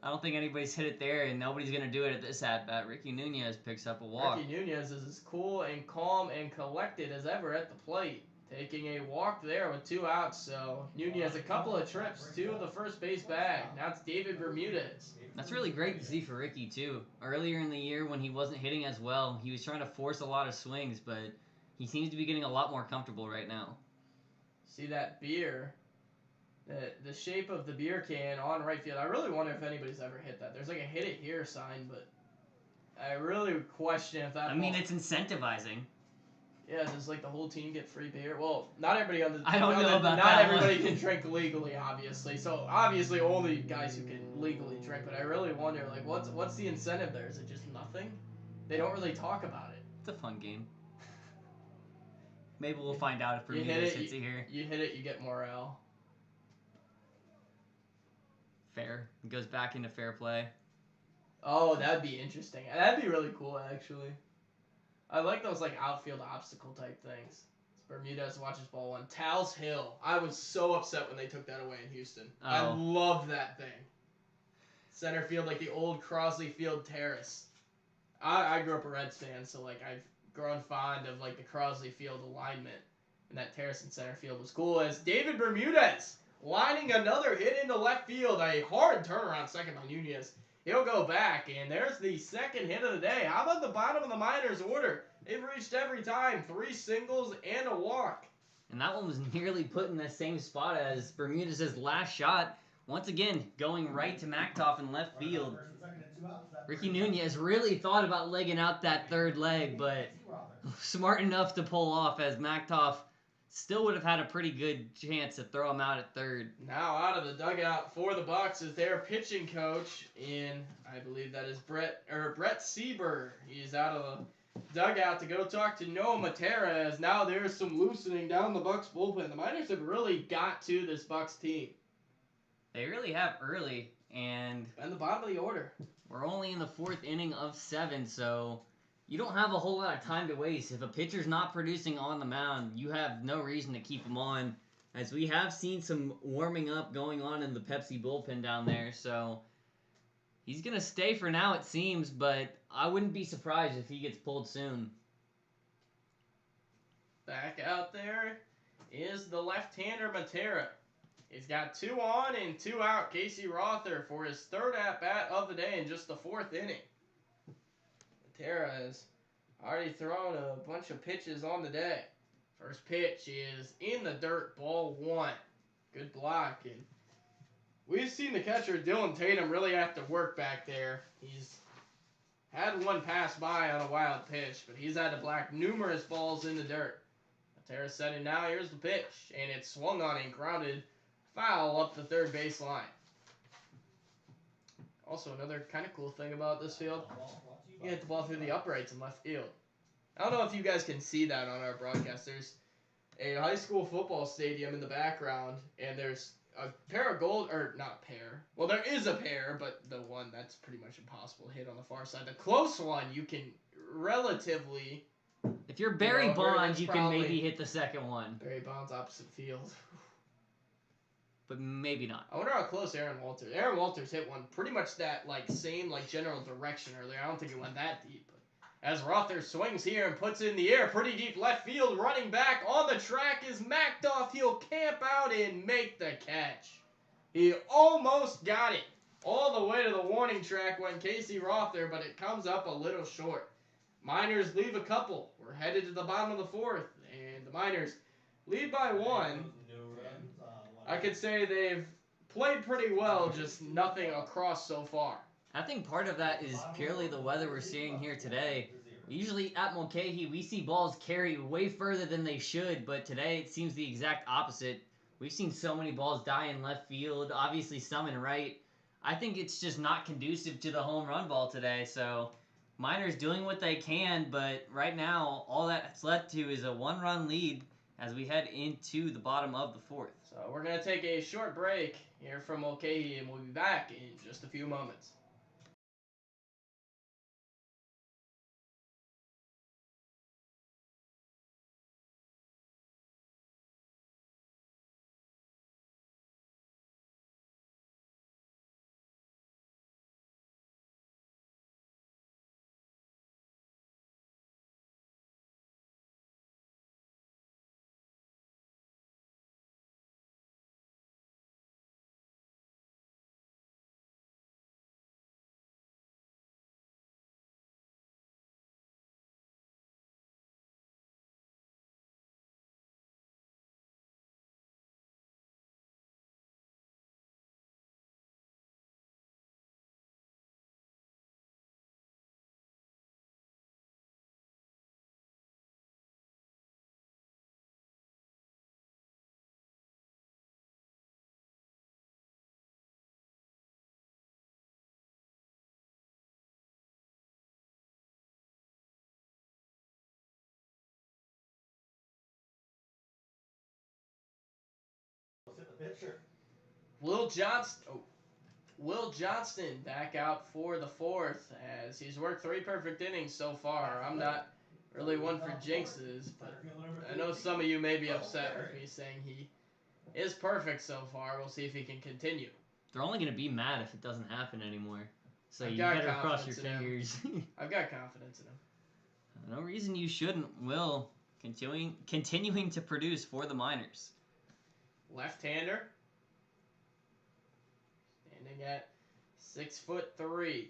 I don't think anybody's hit it there, and nobody's gonna do it at this at bat. Ricky Nunez picks up a walk. Ricky Nunez is as cool and calm and collected as ever at the plate, taking a walk there with 2 outs. So Nunez a couple of trips to the first base bag. Now it's David Bermudez. That's really great to see for Ricky, too. Earlier in the year, when he wasn't hitting as well, he was trying to force a lot of swings, but he seems to be getting a lot more comfortable right now. See that beer, the shape of the beer can on right field. I really wonder if anybody's ever hit that. There's like a hit it here sign, but I really question if that. I mean, it's incentivizing. Yeah, does like the whole team get free beer? Well, not everybody on the. I don't know about that. Not everybody can drink legally, obviously. So obviously only guys who can legally drink. But I really wonder, like, what's the incentive there? Is it just nothing? They don't really talk about it. It's a fun game. Maybe we'll find out if Bermudez hits it here. You hit it, you get morale. Fair. It goes back into fair play. Oh, that'd be interesting. That'd be really cool, actually. I like those like outfield obstacle type things. Bermudez watches ball 1. Tals Hill. I was so upset when they took that away in Houston. Oh. I love that thing. Center field, like the old Crosley Field Terrace. I grew up a Reds fan, so like I've grown fond of like the Crosley Field alignment. And that terrace in center field was cool. As David Bermudez lining another hit into left field. A hard turnaround second by Nunez. He'll go back, and there's the second hit of the day. How about the bottom of the minors order? They've reached every time. 3 singles and a walk. And that one was nearly put in the same spot as Bermudez's last shot. Once again, going right to Mactoff in left field. Ricky Nunez really thought about legging out that third leg, but smart enough to pull off as Mactoff still would have had a pretty good chance to throw him out at third. Now out of the dugout for the Bucs is their pitching coach in, I believe that is Brett Sieber. He's out of the dugout to go talk to Noah Matera, as now there's some loosening down the Bucs bullpen. The Miners have really got to this Bucs team. They really have early, and the bottom of the order. We're only in the 4th inning of 7, so you don't have a whole lot of time to waste. If a pitcher's not producing on the mound, you have no reason to keep him on, as we have seen some warming up going on in the Pepsi bullpen down there. So he's going to stay for now, it seems, but I wouldn't be surprised if he gets pulled soon. Back out there is the left-hander Matera. He's got 2 on and 2 out. Casey Rother for his 3rd at-bat of the day in just the 4th inning. Matera has already thrown a bunch of pitches on the day. First pitch is in the dirt, ball 1. Good block. And we've seen the catcher, Dylan Tatum, really have to work back there. He's had one pass by on a wild pitch, but he's had to block numerous balls in the dirt. Matera setting now. Here's the pitch, and it's swung on and grounded foul up the third base line. Also, another kind of cool thing about this field, you hit the ball through the uprights in left field. I don't know if you guys can see that on our broadcast. There's a high school football stadium in the background, and there's a pair of not a pair. Well, there is a pair, but the one that's pretty much impossible to hit on the far side. The close one, you can relatively... If you're Barry Bonds, you can maybe hit the second one. Barry Bonds opposite field. but maybe not. I wonder how close Aaron Walters. Aaron Walters hit one pretty much that same general direction earlier. I don't think it went that deep. But as Rother swings here and puts it in the air, pretty deep left field, running back on the track is Macduff. He'll camp out and make the catch. He almost got it all the way to the warning track when Casey Rother, but it comes up a little short. Miners leave a couple. We're headed to the bottom of the fourth, and the Miners lead by one. I could say they've played pretty well, just nothing across so far. I think part of that is purely the weather we're seeing here today. Usually at Mulcahy, we see balls carry way further than they should, but today it seems the exact opposite. We've seen so many balls die in left field, obviously some in right. I think it's just not conducive to the home run ball today, so Miners doing what they can, but right now all that's led to is a one-run lead as we head into the bottom of the fourth. So we're going to take a short break here from Mulcahy, and we'll be back in just a few moments. Will Johnston back out for the fourth as he's worked 3 perfect innings so far. I'm not really one for jinxes, but I know some of you may be upset with me saying he is perfect so far. We'll see if he can continue. They're only going to be mad if it doesn't happen anymore. So I've you got better cross your confidence fingers. I've got confidence in him. No reason you shouldn't. Will continuing to produce for the Miners. Left-hander. Standing at 6'3".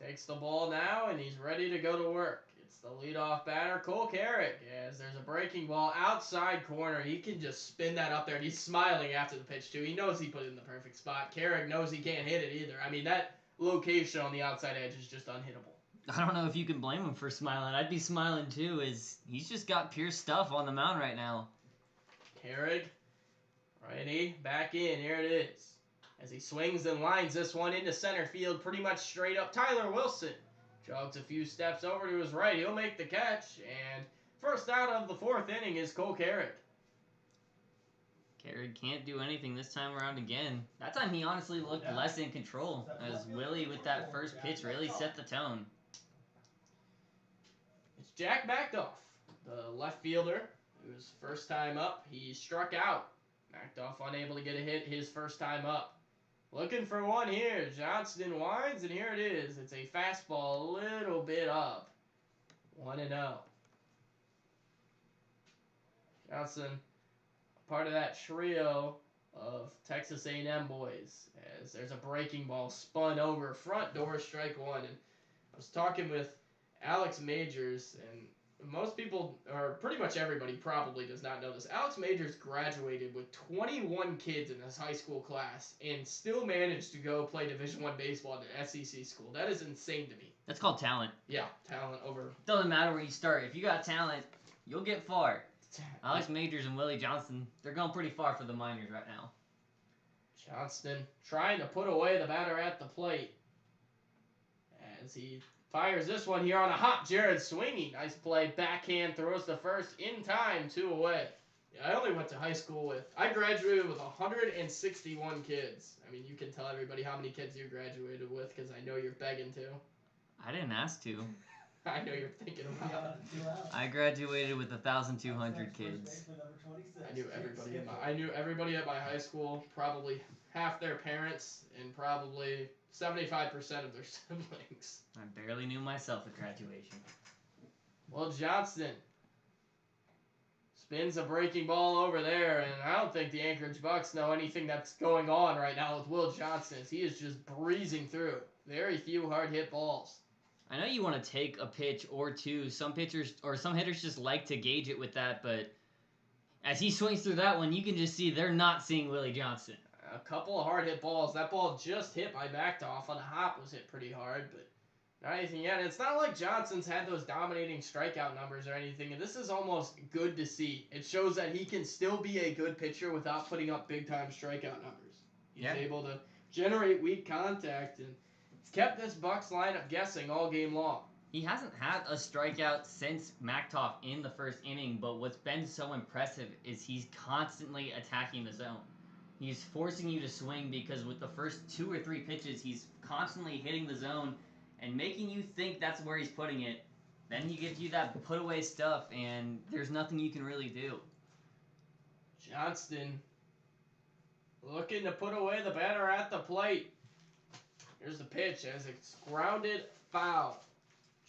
Takes the ball now, and he's ready to go to work. It's the leadoff batter, Cole Carrick, as there's a breaking ball outside corner. He can just spin that up there, and he's smiling after the pitch, too. He knows he put it in the perfect spot. Carrick knows he can't hit it either. I mean, that location on the outside edge is just unhittable. I don't know if you can blame him for smiling. I'd be smiling, too, as he's just got pure stuff on the mound right now. Carrick, righty, back in. Here it is. As he swings and lines this one into center field, pretty much straight up. Tyler Wilson jogs a few steps over to his right. He'll make the catch, and first out of the fourth inning is Cole Carrick. Gerard can't do anything this time around again. That time he honestly looked less in control, as Willie with that first pitch really set the tone. It's Jack Macduff, the left fielder, whose first time up, he struck out. Macduff unable to get a hit his first time up. Looking for one here. Johnston winds, and here it is. It's a fastball a little bit up. 1-0. Johnston, part of that trio of Texas A&M boys, as there's a breaking ball spun over, front door, strike one. And I was talking with Alex Majors, and most people, or pretty much everybody, probably does not know this. Alex Majors graduated with 21 kids in his high school class and still managed to go play Division I baseball at an SEC school. That is insane to me. That's called talent. Yeah, talent over. Doesn't matter where you start. If you got talent, you'll get far. Alex Majors and Willie Johnston, they're going pretty far for the Miners right now. Johnston trying to put away the batter at the plate as he fires this one here on a hot Gerard Sweeney. Nice play. Backhand throws the first in time, 2 away. Yeah, I only went to high school with, I graduated with 161 kids. I mean, you can tell everybody how many kids you graduated with because I know you're begging to. I didn't ask to. I know you're thinking about. I graduated with 1,200 kids. I knew everybody at my high school, probably half their parents and probably 75% of their siblings. I barely knew myself at graduation. Well, Johnston spins a breaking ball over there, and I don't think the Anchorage Bucs know anything that's going on right now with Will Johnston. He is just breezing through. Very few hard hit balls. I know you want to take a pitch or two. Some pitchers or some hitters just like to gauge it with that, but as he swings through that one, you can just see they're not seeing Willie Johnston. A couple of hard hit balls. That ball just hit by Backtoff on a hop was hit pretty hard, but not anything yet. And it's not like Johnson's had those dominating strikeout numbers or anything, and this is almost good to see. It shows that he can still be a good pitcher without putting up big-time strikeout numbers. He's able to generate weak contact, and it's kept this Bucs lineup guessing all game long. He hasn't had a strikeout since Backtoff in the first inning, but what's been so impressive is he's constantly attacking the zone. He's forcing you to swing because with the first 2 or 3 pitches, he's constantly hitting the zone and making you think that's where he's putting it. Then he gives you that put-away stuff, and there's nothing you can really do. Johnston looking to put away the batter at the plate. Here's the pitch as it's grounded foul.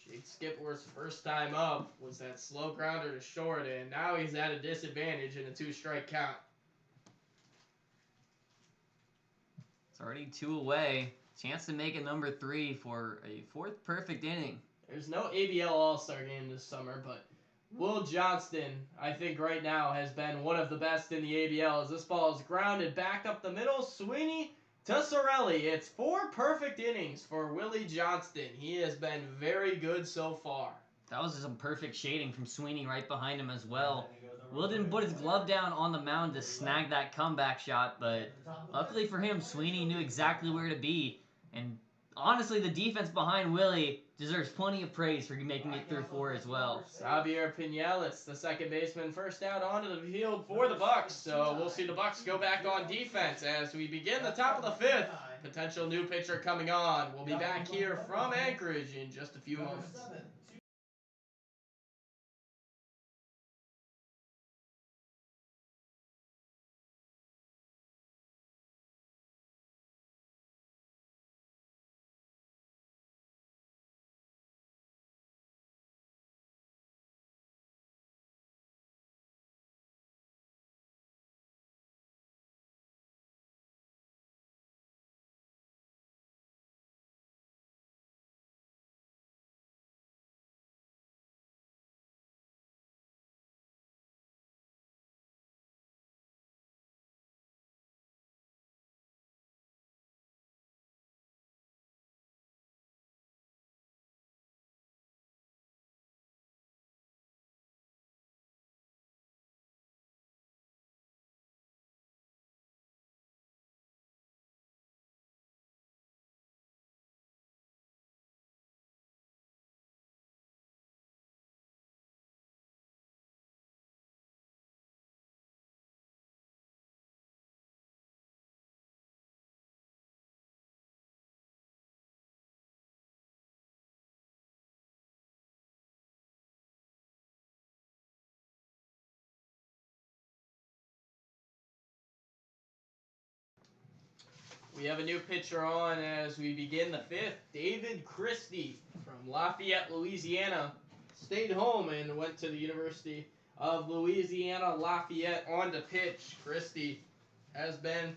Jake Skipworth's first time up was that slow grounder to short, and now he's at a disadvantage in a 2-strike count. It's already 2 away. Chance to make it number 3 for a 4th perfect inning. There's no ABL All-Star game this summer, but Will Johnston, I think right now, has been one of the best in the ABL as this ball is grounded back up the middle. Sweeney to Sorelli. It's 4 perfect innings for Willie Johnston. He has been very good so far. That was some perfect shading from Sweeney right behind him as well. Will didn't put his glove down on the mound to snag that comeback shot, but luckily for him, Sweeney knew exactly where to be. And honestly, the defense behind Willie deserves plenty of praise for making it through 4 as well. Xavier Pinellas, the second baseman, first out onto the field for the Bucs. So we'll see the Bucs go back on defense as we begin the top of the 5th. Potential new pitcher coming on. We'll be back here from Anchorage in just a few moments. We have a new pitcher on as we begin the 5th. David Christie from Lafayette, Louisiana. Stayed home and went to the University of Louisiana Lafayette on to pitch. Christie has been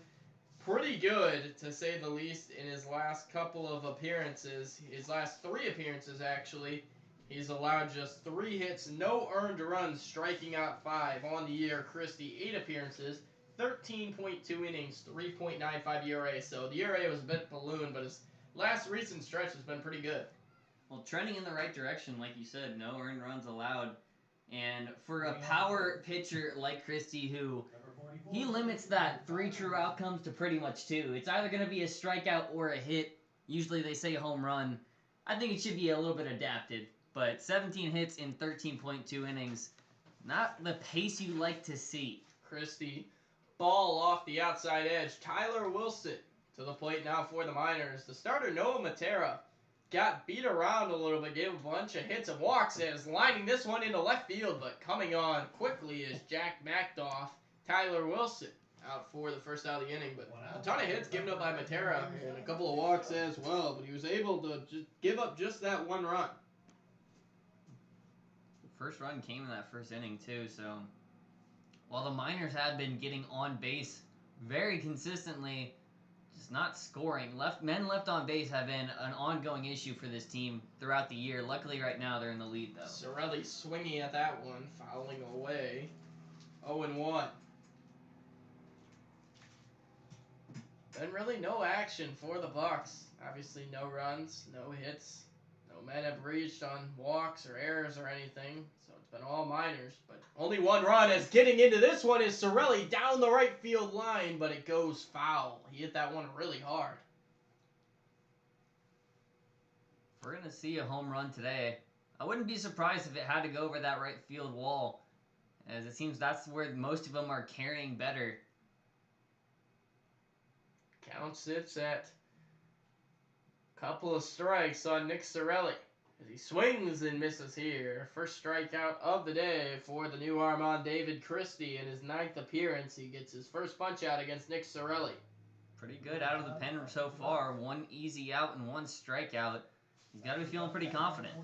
pretty good, to say the least, in his last couple of appearances. His last 3 appearances, actually. He's allowed just 3 hits, no earned runs, striking out 5 on the year. Christie, 8 appearances. 13.2 innings, 3.95 ERA. So the ERA was a bit ballooned, but his last recent stretch has been pretty good. Well, trending in the right direction, like you said, no earned runs allowed. And for a power pitcher like Christie, who he limits that 3 true outcomes to pretty much 2. It's either going to be a strikeout or a hit. Usually they say home run. I think it should be a little bit adapted. But 17 hits in 13.2 innings, not the pace you like to see. Christie, ball off the outside edge. Tyler Wilson to the plate now for the Miners. The starter, Noah Matera, got beat around a little bit, gave a bunch of hits and walks, and is lining this one into left field, but coming on quickly is Jack Macdoff, Tyler Wilson out for the first out of the inning, but a ton of hits given up by Matera and a couple of walks as well, but he was able to just give up just that one run. First run came in that first inning too, so while the Miners had been getting on base very consistently, just not scoring. Men left on base have been an ongoing issue for this team throughout the year. Luckily, right now they're in the lead though. Sorelli swinging at that one, fouling away. 0-1. Then really no action for the Bucs. Obviously no runs, no hits. No men have reached on walks or errors or anything. So it's been all Miners. But only one run as getting into this one is Sorelli down the right field line, but it goes foul. He hit that one really hard. We're going to see a home run today. I wouldn't be surprised if it had to go over that right field wall, as it seems that's where most of them are carrying better. Count sits at a couple of strikes on Nick Sorelli as he swings and misses here. First strikeout of the day for the new arm on David Christie in his 9th appearance. He gets his first punch out against Nick Sorelli. Pretty good out of the pen so far. One easy out and one strikeout. He's got to be feeling pretty confident.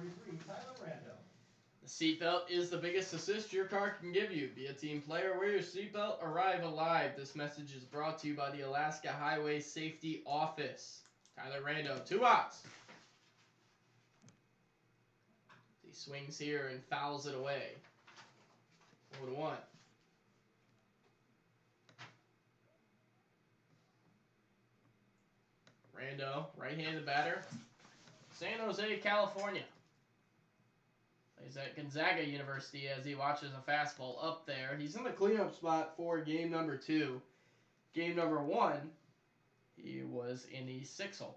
The seatbelt is the biggest assist your car can give you. Be a team player, wear your seatbelt, arrive alive. This message is brought to you by the Alaska Highway Safety Office. Tyler Rando, 2 outs. He swings here and fouls it away. 0-1. Rando, right-handed batter. San Jose, California. He's at Gonzaga University as he watches a fastball up there. He's in the cleanup spot for game number 2. Game number 1, he was in the 6 hole.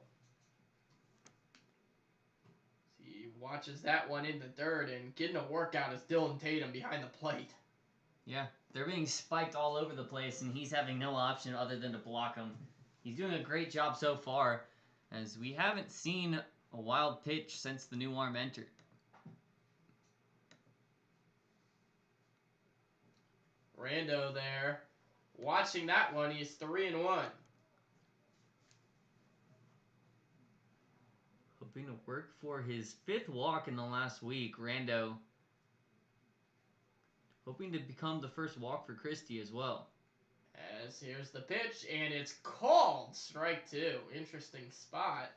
He watches that one in the dirt, and getting a workout is Dylan Tatum behind the plate. Yeah, they're being spiked all over the place, and he's having no option other than to block them. He's doing a great job so far, as we haven't seen a wild pitch since the new arm entered. Rando there, watching that one. He's 3-1. Hoping to work for his 5th walk in the last week. Rando hoping to become the first walk for Christie as well. As here's the pitch, and it's called strike 2. Interesting spot.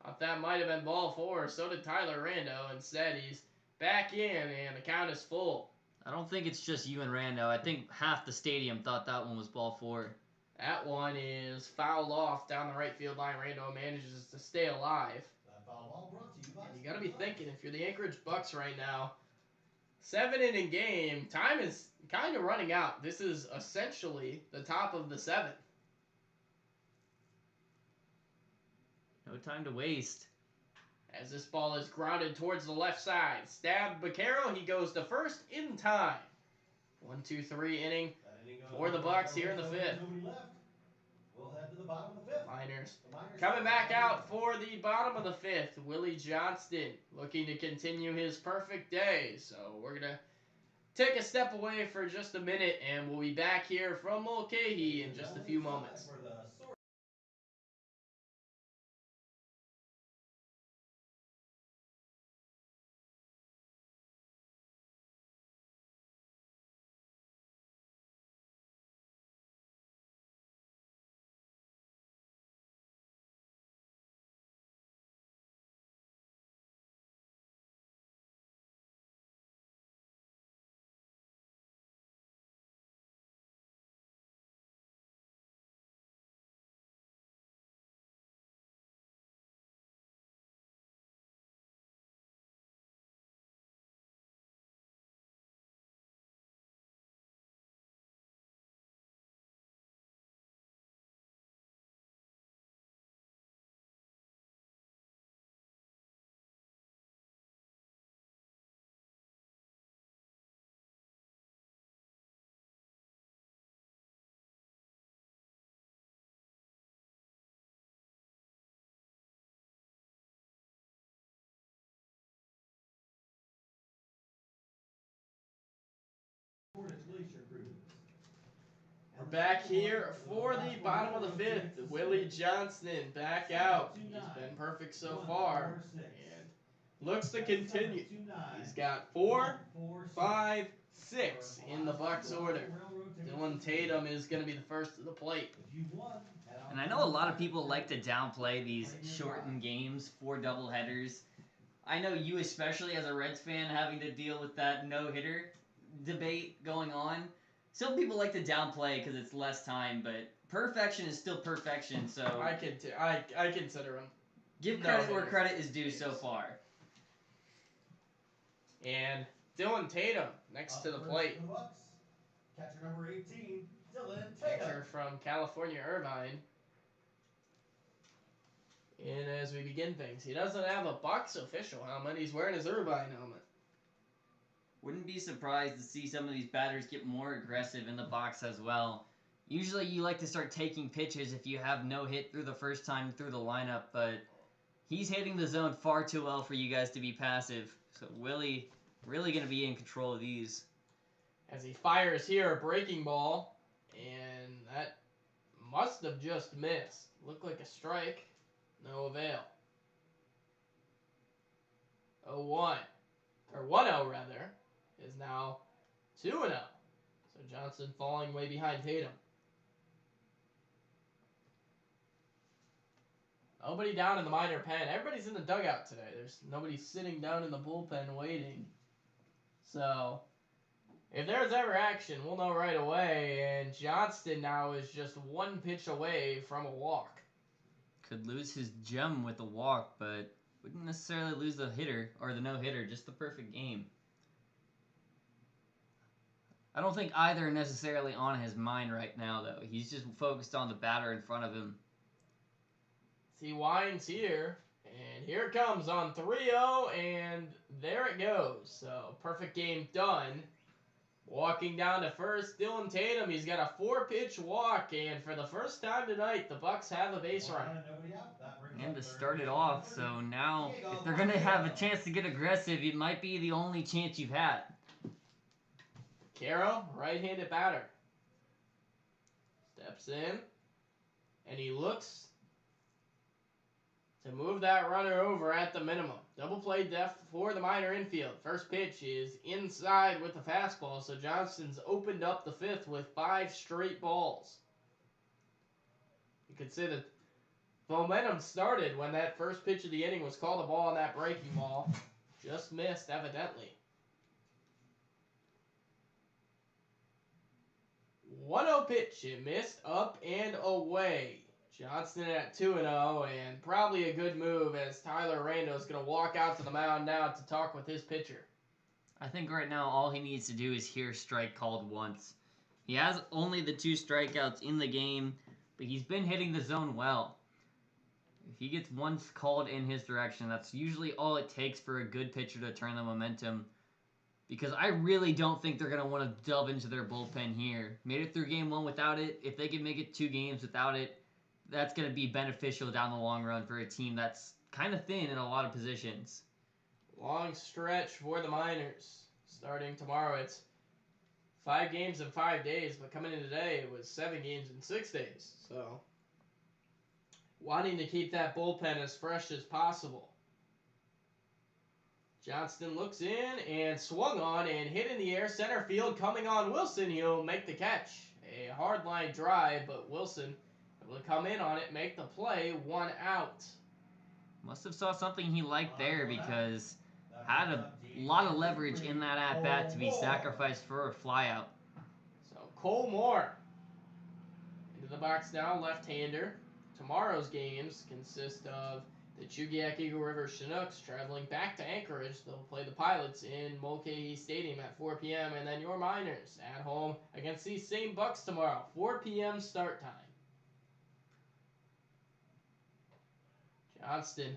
Thought that might have been ball 4. So did Tyler Rando. Instead, he's back in, and the count is full. I don't think it's just you and Rando. I think half the stadium thought that one was ball 4. That one is fouled off down the right field line. Rando manages to stay alive. You got to be thinking, if you're the Anchorage Bucs right now, 7-inning game, time is kind of running out. This is essentially the top of the 7th. No time to waste. As this ball is grounded towards the left side. Stabbed Baquero. He goes to first in time. 1-2-3 inning for the Bucs here in the 5th. We'll head to the bottom of the 5th. Miners coming back out for the bottom of the 5th. Willie Johnston looking to continue his perfect day. So we're going to take a step away for just a minute, and we'll be back here from Mulcahy in just a few moments. back here for the bottom of the fifth. Willie Johnston back out. He's been perfect so far and looks to continue. He's got 4, 5, 6 in the Bucs order. Dylan Tatum is going to be the first to the plate. And I know a lot of people like to downplay these shortened games, 4 doubleheaders. I know you, especially as a Reds fan, having to deal with that no-hitter debate going on. Some people like to downplay because it's less time, but perfection is still perfection. So I consider him. Give credit where credit is due so far. And Dylan Tatum next to the plate. Catcher number 18, Dylan Tatum. Catcher from California, Irvine. And as we begin things, he doesn't have a Bucs official helmet. He's wearing his Irvine helmet. Wouldn't be surprised to see some of these batters get more aggressive in the box as well. Usually you like to start taking pitches if you have no hit through the first time through the lineup, but he's hitting the zone far too well for you guys to be passive. So Willie really going to be in control of these. As he fires here, a breaking ball, and that must have just missed. Looked like a strike. No avail. 0-1, or 1-0 rather, is now 2-0. So Johnson falling way behind Tatum. Nobody down in the minor pen. Everybody's in the dugout today. There's nobody sitting down in the bullpen waiting. So if there's ever action, we'll know right away. And Johnston now is just 1 pitch away from a walk. Could lose his gem with the walk, but wouldn't necessarily lose the hitter or the no-hitter, just the perfect game. I don't think either are necessarily on his mind right now, though. He's just focused on the batter in front of him. He winds here, and here it comes on 3-0, and there it goes. So perfect game done. Walking down to first, Dylan Tatum. He's got a 4-pitch walk, and for the first time tonight, the Bucs have a base run. And to start it off, so now if they're going to have a chance to get aggressive, it might be the only chance you've had. Caro, right-handed batter. Steps in, and he looks to move that runner over at the minimum. Double play depth for the minor infield. First pitch is inside with the fastball, so Johnston's opened up the fifth with 5 straight balls. You could say that momentum started when that first pitch of the inning was called a ball on that breaking ball. Just missed, evidently. 1-0 pitch. It missed up and away. Johnston at 2-0, and probably a good move as Tyler Rando's going to walk out to the mound now to talk with his pitcher. I think right now all he needs to do is hear strike called once. He has only the 2 strikeouts in the game, but he's been hitting the zone well. If he gets once called in his direction, that's usually all it takes for a good pitcher to turn the momentum. Because I really don't think they're going to want to delve into their bullpen here. Made it through game 1 without it. If they can make it 2 games without it, that's going to be beneficial down the long run for a team that's kind of thin in a lot of positions. Long stretch for the Miners. Starting tomorrow, it's 5 games in 5 days, but coming in today, it was 7 games in 6 days. So, wanting to keep that bullpen as fresh as possible. Johnston looks in and swung on and hit in the air. Center field coming on Wilson. He'll make the catch. A hard line drive, but Wilson able to come in on it, make the play, 1 out. Must have saw something he liked there because had a lot of leverage in that at-bat to be sacrificed for a flyout. So Cole Moore into the box now, left-hander. Tomorrow's games consist of the Chugiak Eagle River Chinooks traveling back to Anchorage. They'll play the Pilots in Mulcahy Stadium at 4 p.m. And then your Miners at home against these same Bucs tomorrow, 4 p.m. start time. Johnston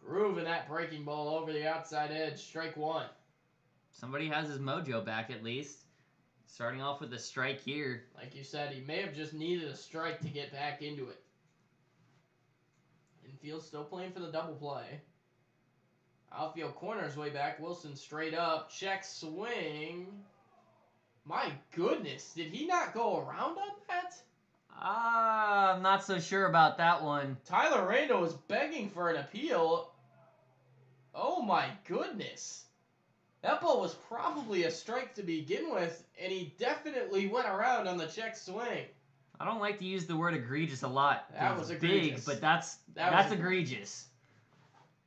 grooving that breaking ball over the outside edge. Strike 1. Somebody has his mojo back at least. Starting off with a strike here. Like you said, he may have just needed a strike to get back into it. Infield still playing for the double play. Outfield corners way back. Wilson straight up. Check swing. My goodness, did he not go around on that? I'm not so sure about that one. Tyler Randall was begging for an appeal. Oh my goodness. That ball was probably a strike to begin with, and he definitely went around on the check swing. I don't like to use the word egregious a lot. That was egregious. Big, but that's egregious.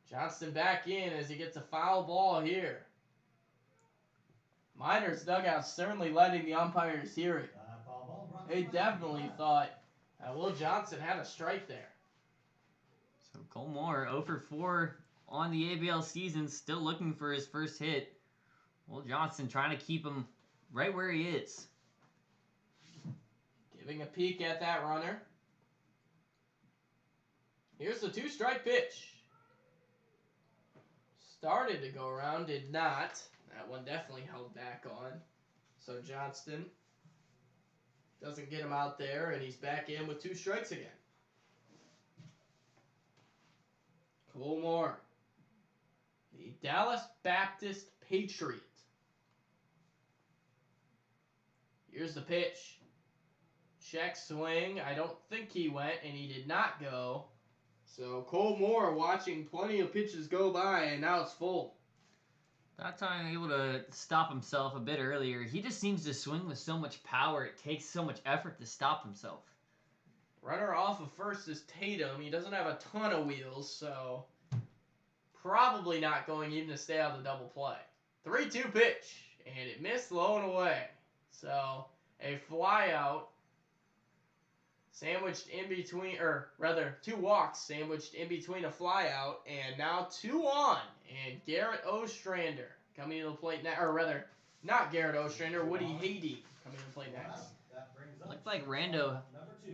Johnston back in as he gets a foul ball here. Miners dugout certainly letting the umpires hear it. They definitely thought Will Johnson had a strike there. So Cole Moore 0 for 4 on the ABL season, still looking for his first hit. Will Johnson trying to keep him right where he is. Giving a peek at that runner. Here's the 2-strike pitch. Started to go around, did not. That one definitely held back on. So Johnston doesn't get him out there, and he's back in with 2 strikes again. Cole Moore, the Dallas Baptist Patriot. Here's the pitch. Check swing. I don't think he went, and he did not go. So Cole Moore watching plenty of pitches go by, and now it's full. That time able to stop himself a bit earlier. He just seems to swing with so much power. It takes so much effort to stop himself. Runner off of first is Tatum. He doesn't have a ton of wheels, so probably not going even to stay out of the double play. 3-2 pitch, and it missed low and away. So a fly out sandwiched in between, or rather 2 walks sandwiched in between a fly out, and now 2 on. And Garrett Ostrander coming to the plate now, or rather, not Garrett Ostrander, Woody Haedy coming to the plate next. Looked like Rando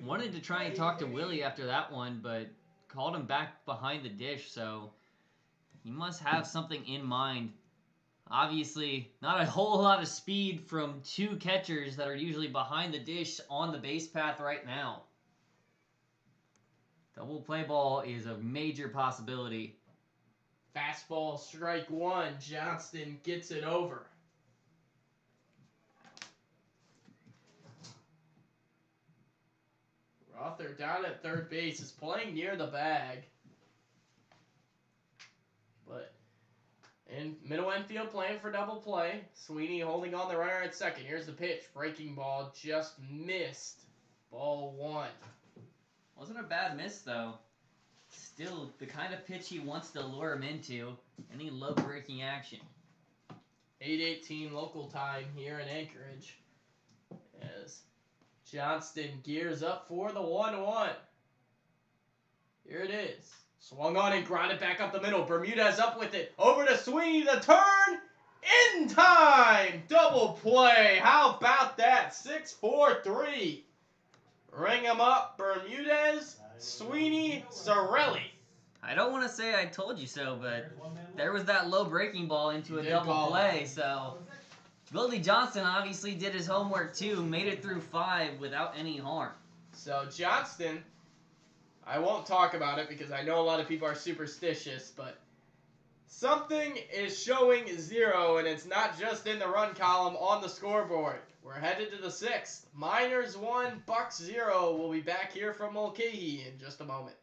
wanted to try and talk to Willie after that one, but called him back behind the dish, so he must have something in mind. Obviously, not a whole lot of speed from 2 catchers that are usually behind the dish on the base path right now. Double play ball is a major possibility. Fastball, strike 1. Johnston gets it over. Rother down at third base is playing near the bag. But in middle infield playing for double play. Sweeney holding on the runner at second. Here's the pitch. Breaking ball just missed. Ball 1. Wasn't a bad miss, though. Still the kind of pitch he wants to lure him into. Any low-breaking action. 8:18 local time here in Anchorage. As Johnston gears up for the 1-1. Here it is. Swung on and grounded back up the middle. Bermudez up with it. Over to Sweeney. The turn. In time. Double play. How about that? 6-4-3. Ring him up. Bermudez, Sweeney, Sorelli. I don't want to say I told you so, but there was that low breaking ball into a did double call play. it. So Willie Johnson obviously did his homework too. Made it through 5 without any harm. So Johnston, I won't talk about it because I know a lot of people are superstitious, but something is showing 0, and it's not just in the run column on the scoreboard. We're headed to the 6th. Miners 1, Bucs 0. We'll be back here from Mulcahy in just a moment.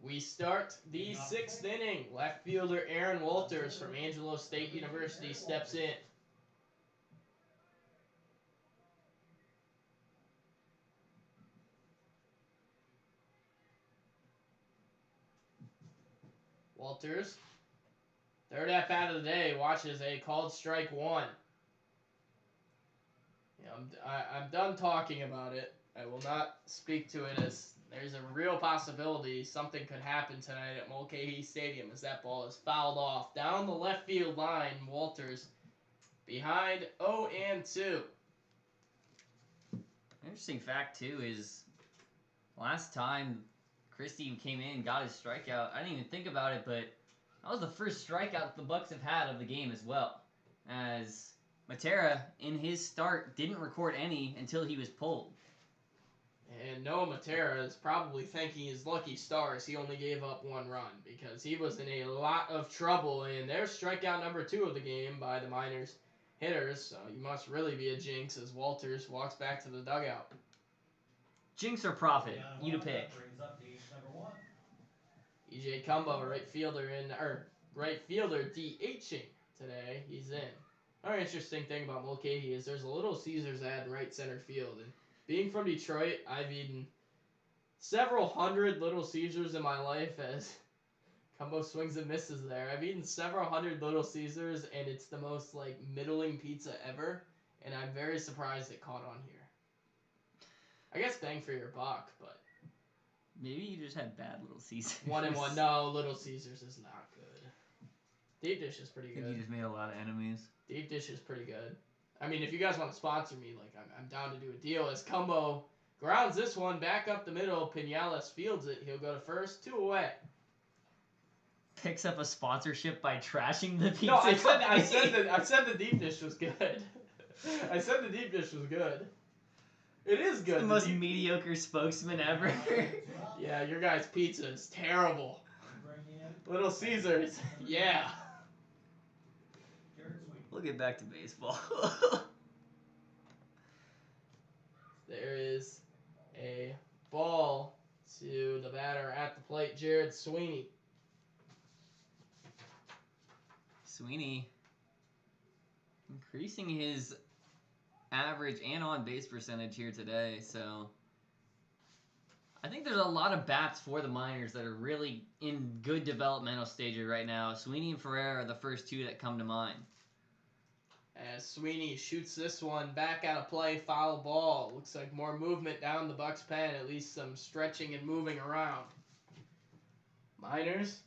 We start the 6th inning. Left fielder Aaron Walters from Angelo State University steps in. Walters, third at-bat of the day, watches a called strike one. I'm done talking about it. I will not speak to it, as there's a real possibility something could happen tonight at Mulcahy Stadium as that ball is fouled off down the left field line. Walters behind 0-2. Interesting fact too is last time Christie came in and got his strikeout, I didn't even think about it, but that was the first strikeout the Bucs have had of the game as well. As Matera, in his start, didn't record any until he was pulled. And Noah Matera is probably thanking his lucky stars he only gave up one run, because he was in a lot of trouble in their strikeout number 2 of the game by the Miners hitters. So you must really be a jinx as Walters walks back to the dugout. Jinx or profit, you to pick. EJ Cumbo, right fielder DHing today. He's in. Another interesting thing about Mulcahy is there's a Little Caesars ad in right center field, and being from Detroit, I've eaten several hundred Little Caesars in my life as Cumbo swings and misses there. I've eaten several hundred Little Caesars, and it's the most middling pizza ever, and I'm very surprised it caught on here. I guess bang for your buck, but maybe you just had bad Little Caesars. 1-1. No, Little Caesars is not good. Deep dish is pretty good. You just made a lot of enemies. Deep dish is pretty good. I mean, if you guys want to sponsor me, I'm down to do a deal. As Cumbo grounds this one back up the middle, Pinales fields it. He'll go to first, 2 away. Picks up a sponsorship by trashing the pizza. No, I said the deep dish was good. I said the deep dish was good. It is good. It's the most mediocre spokesman ever. Yeah, your guys' pizza is terrible. Little Caesars, yeah. We'll get back to baseball. There is a ball to the batter at the plate, Gerard Sweeney. Sweeney increasing his average and on-base percentage here today, so I think there's a lot of bats for the Miners that are really in good developmental stages right now. Sweeney and Ferrer are the first 2 that come to mind. As Sweeney shoots this one back out of play, foul ball. Looks like more movement down the Bucs pen, at least some stretching and moving around. Miners,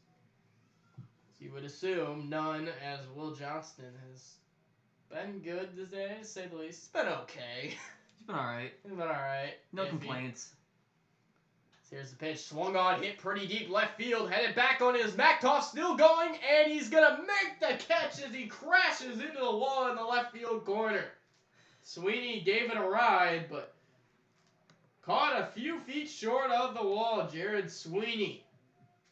as you would assume, none, as Will Johnston has been good today, to say the least. It's been okay. It's been alright. It's been alright. No complaints. Here's the pitch, swung on, hit pretty deep left field, headed back on his Mactoff, still going, and he's gonna make the catch as he crashes into the wall in the left field corner. Sweeney gave it a ride, but caught a few feet short of the wall. Gerard Sweeney.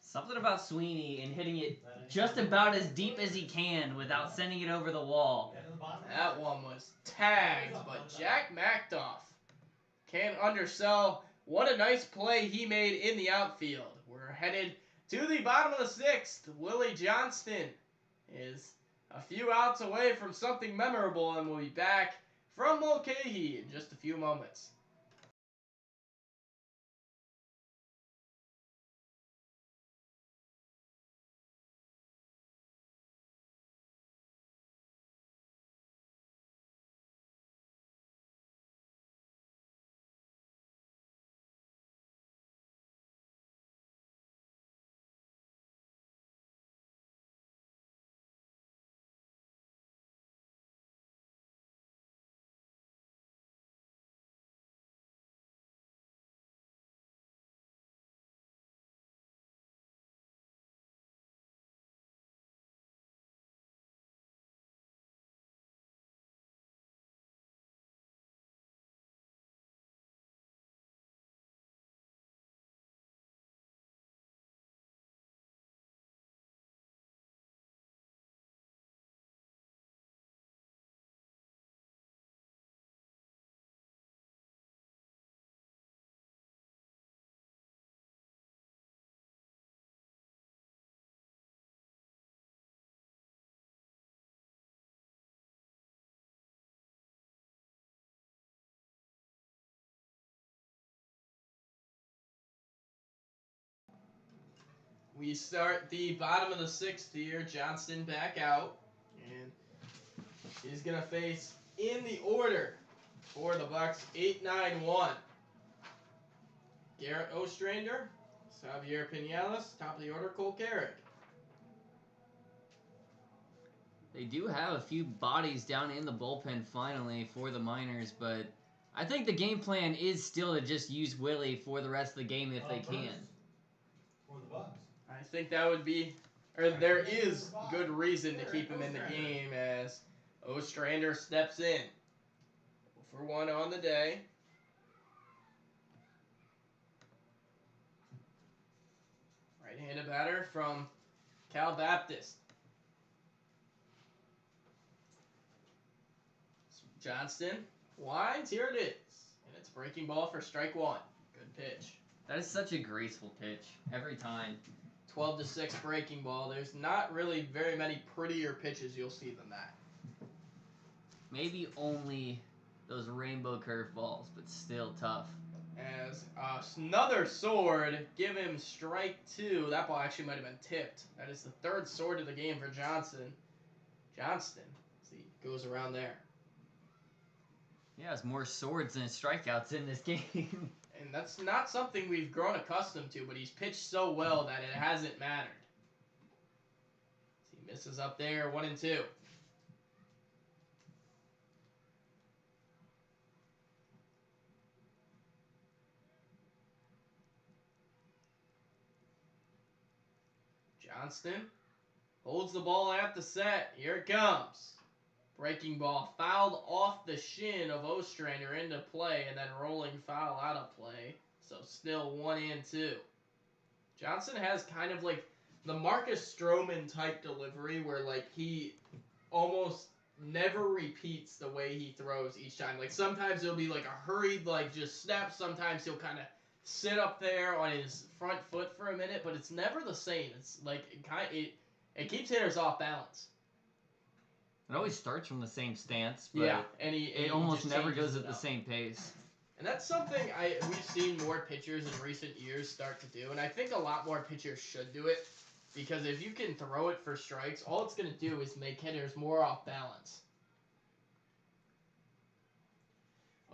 Something about Sweeney and hitting it just about as deep as he can without sending it over the wall. That one was tagged, but Jack Mactoff can't undersell what a nice play he made in the outfield. We're headed to the bottom of the 6th. Willie Johnston is a few outs away from something memorable, and we'll be back from Mulcahy in just a few moments. we start the bottom of the 6th here. Johnston back out. And he's going to face in the order for the Bucs 8-9-1. Garrett Ostrander, Xavier Pinales, top of the order, Cole Carrick. They do have a few bodies down in the bullpen finally for the Miners, but I think the game plan is still to just use Willie for the rest of the game if they can. For the Bucs. I think that would be, or there is good reason to keep him in the game as Ostrander steps in. For 1 on the day. Right-handed batter from Cal Baptist. Johnston winds, here it is. And it's breaking ball for strike 1. Good pitch. That is such a graceful pitch every time. 12-6 breaking ball. There's not really very many prettier pitches you'll see than that. Maybe only those rainbow curveballs, but still tough. As another sword, give him strike 2. That ball actually might have been tipped. That is the 3rd sword of the game for Johnston. See, goes around there. Yeah, it's more swords than strikeouts in this game. And that's not something we've grown accustomed to, but he's pitched so well that it hasn't mattered. He misses up there, 1-2. Johnston holds the ball at the set. Here it comes. Breaking ball fouled off the shin of Ostrander into play and then rolling foul out of play. So still 1-2. Johnston has kind of like the Marcus Stroman type delivery where like he almost never repeats the way he throws each time. Like sometimes it'll be like a hurried like just snap. Sometimes he'll kind of sit up there on his front foot for a minute, but it's never the same. It's like it keeps hitters off balance. It always starts from the same stance, but yeah, and it almost never goes at the same pace. And that's something we've seen more pitchers in recent years start to do, and I think a lot more pitchers should do it, because if you can throw it for strikes, all it's going to do is make hitters more off balance.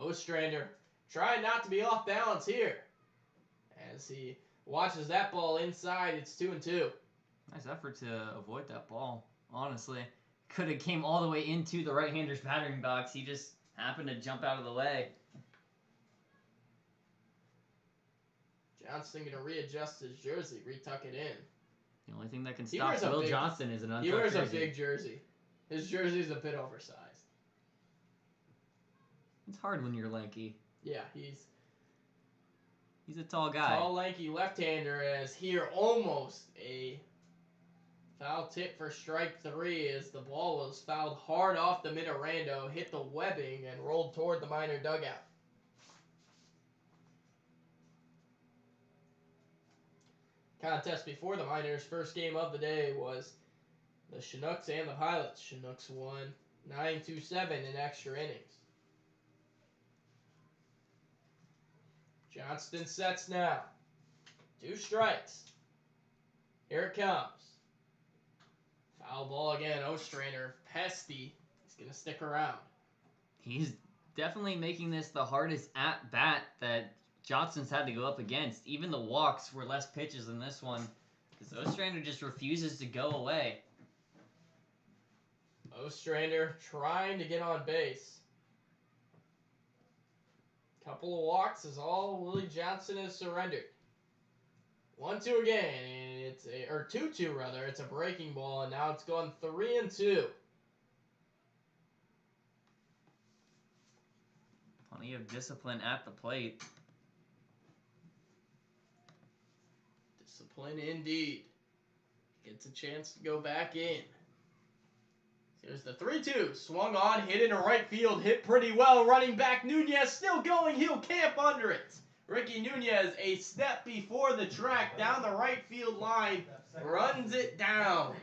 Ostrander trying not to be off balance here. As he watches that ball inside, it's 2-2. Nice effort to avoid that ball, honestly. Could have came all the way into the right-hander's batting box. He just happened to jump out of the way. Johnston going to readjust his jersey, retuck it in. The only thing that can stop Will Johnston is an untucked jersey. He wears jersey. a big jersey. His jersey's a bit oversized. It's hard when you're lanky. Yeah, he's a tall guy. Tall, lanky left-hander, as here almost a foul tip for strike 3 as the ball was fouled hard off the mid-rando, hit the webbing, and rolled toward the Miner dugout. Contest before the Miners' first game of the day was the Chinooks and the Pilots. Chinooks won 9-7 in extra innings. Johnston sets now. 2 strikes. Here it comes. Foul ball again. Ostrander, pesty. He's going to stick around. He's definitely making this the hardest at-bat that Johnston's had to go up against. Even the walks were less pitches than this one, because Ostrander just refuses to go away. Ostrander trying to get on base. Couple of walks is all Willie Johnston has surrendered. 1-2 again, and it's 2-2 rather. It's a breaking ball, and now it's gone 3-2. Plenty of discipline at the plate. Discipline indeed. Gets a chance to go back in. Here's the 3-2. Swung on, hit into right field, hit pretty well. Running back Nunez still going. He'll camp under it. Ricky Nunez, a step before the track down the right field line, runs it down.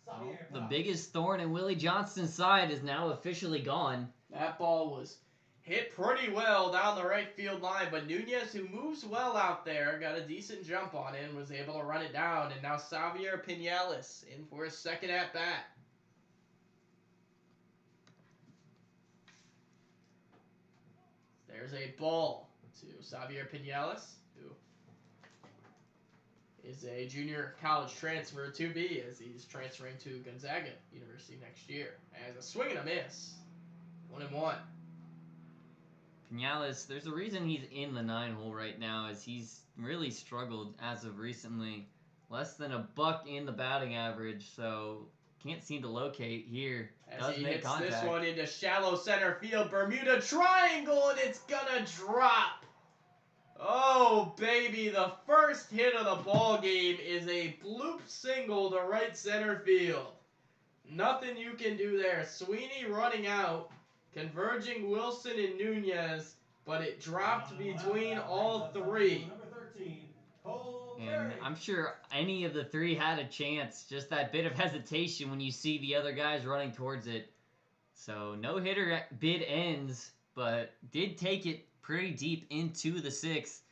Well, the biggest thorn in Willie Johnston's side is now officially gone. That ball was hit pretty well down the right field line, but Nunez, who moves well out there, got a decent jump on it and was able to run it down. And now Xavier Pinales in for his second at-bat. There's a ball to Xavier Pinales, who is a junior college transfer to be, as he's transferring to Gonzaga University next year. As a swing and a miss. 1-1. Pinales, there's a reason he's in the 9-hole right now, is he's really struggled as of recently. Less than a buck in the batting average, so can't seem to locate here. As he hits this one into shallow center field, Bermuda Triangle, and it's gonna drop. Oh, baby, the first hit of the ball game is a bloop single to right center field. Nothing you can do there. Sweeney running out, converging Wilson and Nunez, but it dropped between all three. And I'm sure any of the three had a chance. Just that bit of hesitation when you see the other guys running towards it. So no hitter bid ends, but did take it pretty deep into the 6th.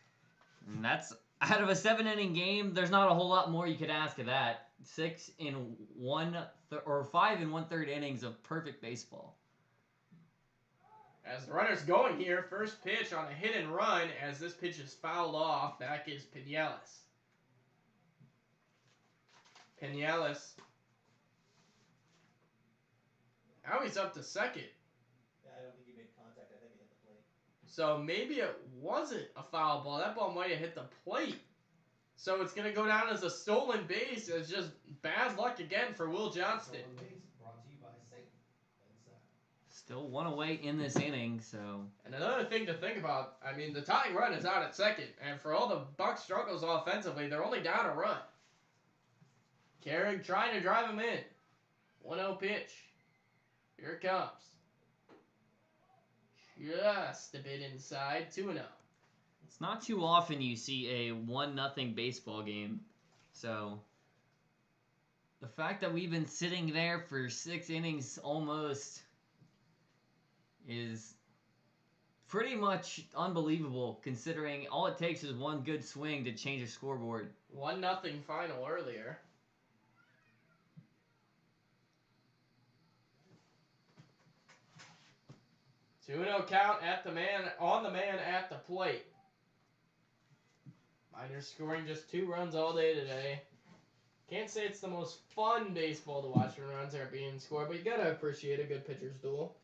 And that's out of a 7-inning game. There's not a whole lot more you could ask of that. 5 and 1/3 innings of perfect baseball. As the runner's going here, first pitch on a hit and run. As this pitch is fouled off, back is Pinales. Pinales. Now he's up to second. Yeah, I don't think he made contact. I think it hit the plate. So maybe it wasn't a foul ball. That ball might have hit the plate. So it's going to go down as a stolen base. It's just bad luck again for Will Johnston. Stolen base brought to you by Safe. Still one away in this inning, so... And another thing to think about, I mean, the tying run is out at second. And for all the Bucs struggles offensively, they're only down a run. Carrick trying to drive him in. 1-0 pitch. Here it comes. Just a bit inside. 2-0. It's not too often you see a 1-0 baseball game. So, the fact that we've been sitting there for 6 innings almost is pretty much unbelievable, considering all it takes is one good swing to change a scoreboard. 1-0 final earlier. Two-0 count at the man, on the man at the plate. Miners scoring just 2 runs all day today. Can't say it's the most fun baseball to watch when runs are being scored, but you gotta appreciate a good pitcher's duel.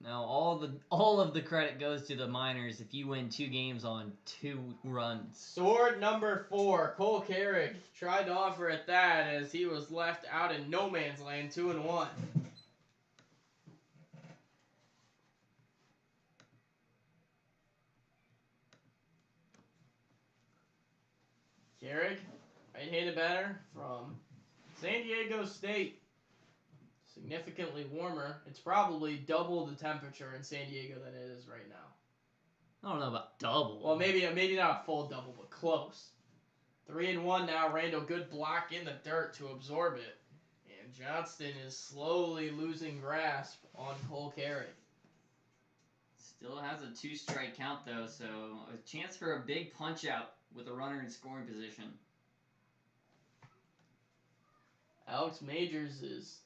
Now, all of the credit goes to the Miners if you win 2 games on 2 runs. Sword number 4, Cole Carrick tried to offer at that as he was left out in no man's land, 2-1. Gerard, right-handed batter from San Diego State. Significantly warmer. It's probably double the temperature in San Diego than it is right now. I don't know about double. Well, maybe not a full double, but close. 3-1 now. Randall, good block in the dirt to absorb it. And Johnston is slowly losing grasp on Cole Carrick. Still has a 2-strike count, though, so a chance for a big punch-out with a runner in scoring position. Alex Majors is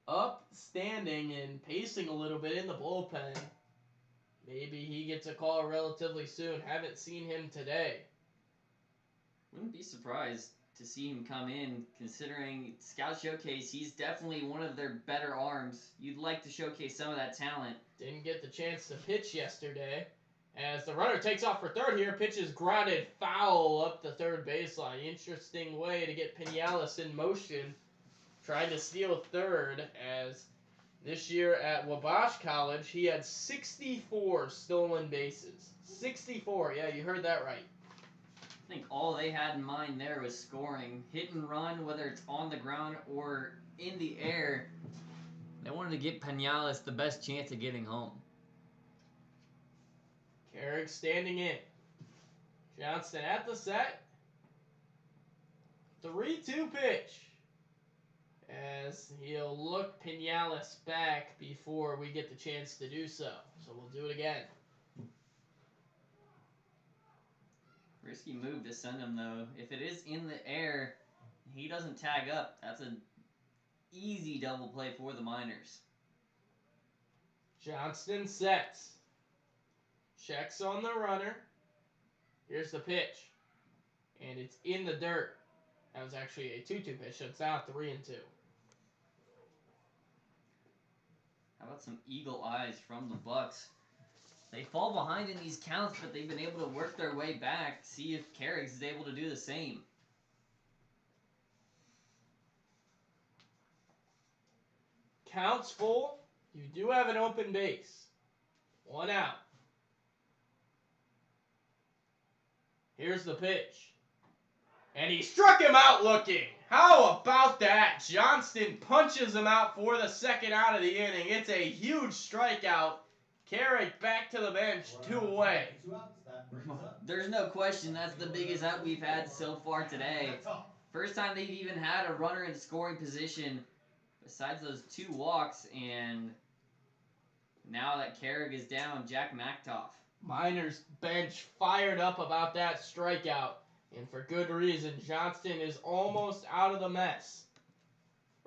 up, standing, and pacing a little bit in the bullpen. Maybe he gets a call relatively soon. Haven't seen him today. Wouldn't be surprised to see him come in, considering Scout Showcase, he's definitely one of their better arms. You'd like to showcase some of that talent. Didn't get the chance to pitch yesterday. As the runner takes off for third here, pitch is grounded foul up the third baseline. Interesting way to get Pinales in motion. Trying to steal third, as this year at Wabash College, he had 64 stolen bases. 64, yeah, you heard that right. I think all they had in mind there was scoring. Hit and run, whether it's on the ground or in the air. They wanted to get Pinales the best chance of getting home. Carrick standing in. Johnston at the set. 3-2 pitch. as he'll look Pinales back before we get the chance to do so. So we'll do it again. Risky move to send him, though. If it is in the air, he doesn't tag up. That's an easy double play for the Miners. Johnston sets. Checks on the runner. Here's the pitch. And it's in the dirt. That was actually a 2-2 pitch, so it's now 3-2. How about some eagle eyes from the Bucs? They fall behind in these counts, but they've been able to work their way back. See if Carrigs is able to do the same. Counts full. You do have an open base. 1 out. Here's the pitch. And he struck him out looking. How about that? Johnston punches him out for the 2nd out of the inning. It's a huge strikeout. Carrick back to the bench, 2 away. There's no question that's the biggest out we've had so far today. First time they've even had a runner in scoring position besides those 2 walks, and now that Carrick is down, Jack Mactoff. Miners bench fired up about that strikeout, and for good reason. Johnston is almost out of the mess.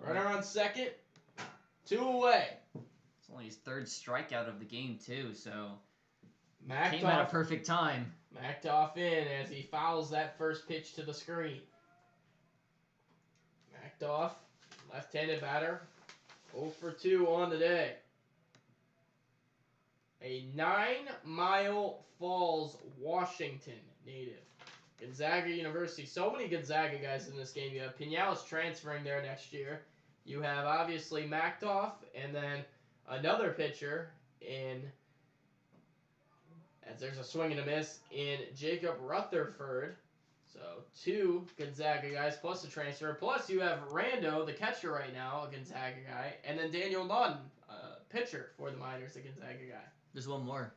Runner on second, 2 away. It's only his 3rd strikeout of the game, too, so Mactoff, came at a perfect time. Mactoff in as he fouls that first pitch to the screen. Mactoff, left-handed batter, 0 for 2 on the day. A 9-Mile Falls, Washington native. Gonzaga University. So many Gonzaga guys in this game. You have Pinales transferring there next year. You have, obviously, Mactoff, and then another pitcher in, as there's a swing and a miss, in Jacob Rutherford. So 2 Gonzaga guys plus a transfer. Plus you have Rando, the catcher right now, a Gonzaga guy. And then Daniel Nunn, pitcher for the Miners, a Gonzaga guy. There's one more.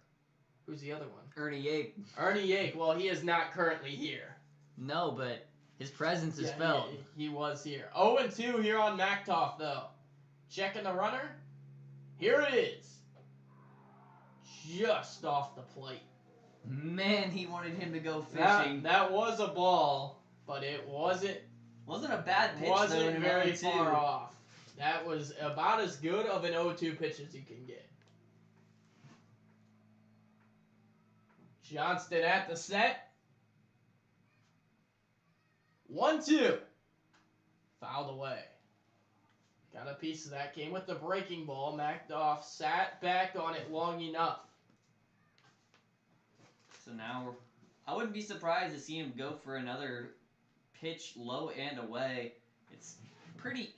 Who's the other one? Ernie Yake. Ernie Yake. Well, he is not currently here. No, but his presence is felt. He was here. 0-2 here on Mactoff, though. Checking the runner. Here it is. Just off the plate. Man, he wanted him to go fishing. That was a ball, but it wasn't a bad pitch. Wasn't very far off. That was about as good of an 0-2 pitch as you can get. Johnston at the set. 1-2. Fouled away. Got a piece of that. Came with the breaking ball. Mactoff sat back on it long enough. So now, I wouldn't be surprised to see him go for another pitch low and away. It's pretty,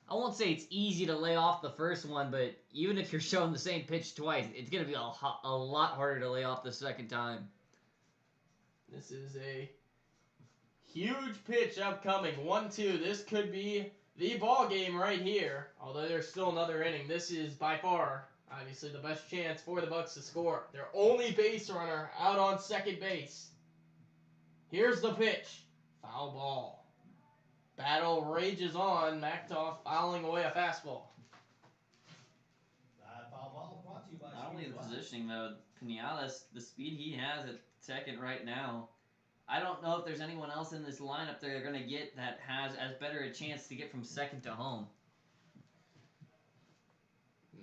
I won't say it's easy to lay off the first one, but even if you're showing the same pitch twice, it's going to be a lot harder to lay off the second time. This is a huge pitch upcoming. 1-2. This could be the ball game right here. Although there's still another inning. This is by far, obviously, the best chance for the Bucs to score. Their only base runner out on second base. Here's the pitch. Foul ball. Battle rages on. Mactoff fouling away a fastball. Foul ball brought to you by Not only Sweeney. the positioning, though, Pinales, the speed he has at second right now, I don't know if there's anyone else in this lineup they're going to get that has as better a chance to get from second to home.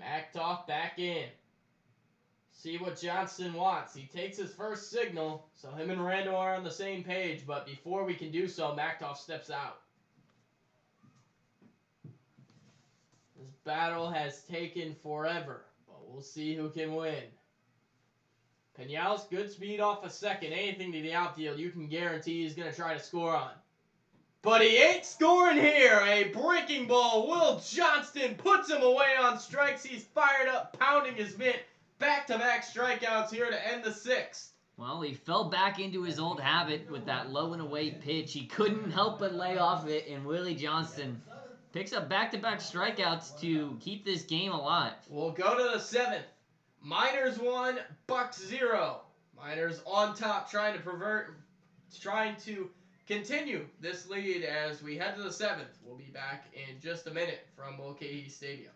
Mactoff back in. See what Johnston wants. He takes his first signal, so him and Randall are on the same page, but before we can do so, Mactoff steps out. This battle has taken forever, but we'll see who can win. Pinales, good speed off a second. Anything to the outfield, you can guarantee he's going to try to score on. But he ain't scoring here. A breaking ball. Will Johnston puts him away on strikes. He's fired up, pounding his mitt. Back-to-back strikeouts here to end the 6th. Well, he fell back into his old habit with that low and away pitch. He couldn't help but lay off it, and Willie Johnston picks up back-to-back strikeouts to keep this game alive. We'll go to the 7th. Miners 1, Bucs 0. Miners on top, trying to continue this lead as we head to the 7th. We'll be back in just a minute from Mulcahy Stadium.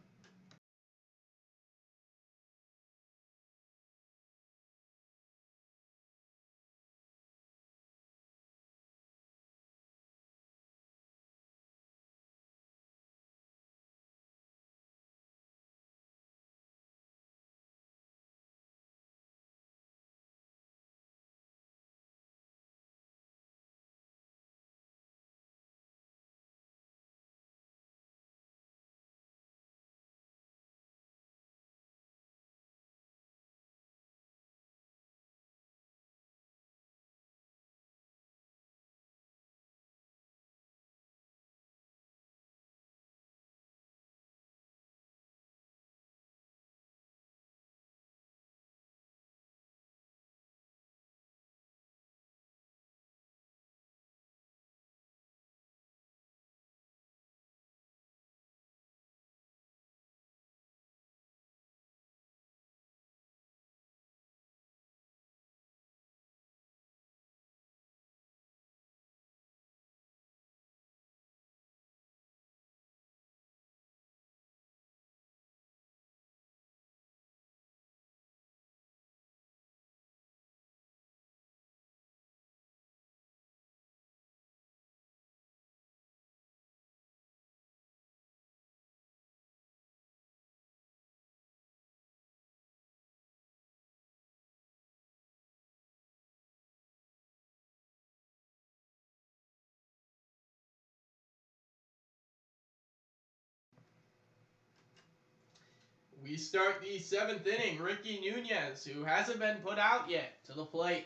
We start the 7th inning. Ricky Nunez, who hasn't been put out yet, to the plate.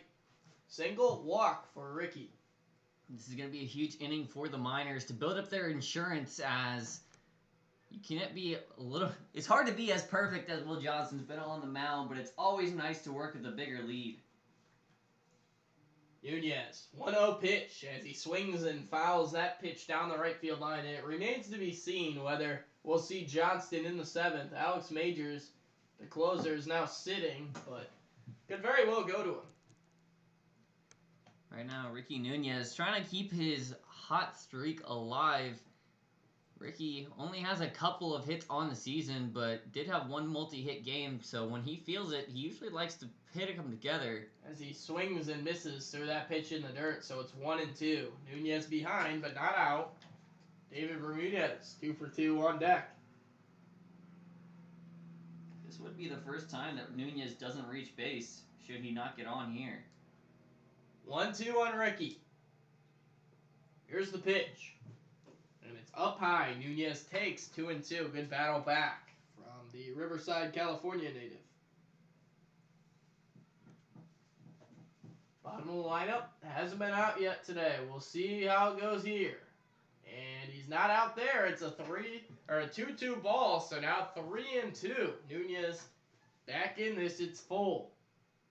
Single walk for Ricky. This is going to be a huge inning for the Miners to build up their insurance, as you can't be a little... It's hard to be as perfect as Will Johnson's been on the mound, but it's always nice to work with a bigger lead. Nunez, 1-0 pitch as he swings and fouls that pitch down the right field line. And it remains to be seen whether we'll see Johnston in the 7th. Alex Majors, the closer, is now sitting, but could very well go to him. Right now, Ricky Nunez trying to keep his hot streak alive. Ricky only has a couple of hits on the season, but did have one multi-hit game, so when he feels it, he usually likes to hit them together. As he swings and misses through that pitch in the dirt, so it's 1-2. Nunez behind, but not out. David Bermudez, 2 for 2 on deck. This would be the first time that Nunez doesn't reach base, should he not get on here. 1-2 on Ricky. Here's the pitch. And it's up high. Nunez takes 2-2. Good battle back from the Riverside, California native. Bottom of the lineup hasn't been out yet today. We'll see how it goes here. And he's not out there. It's a 2-2 ball. So now 3-2. Nunez back in this. It's full.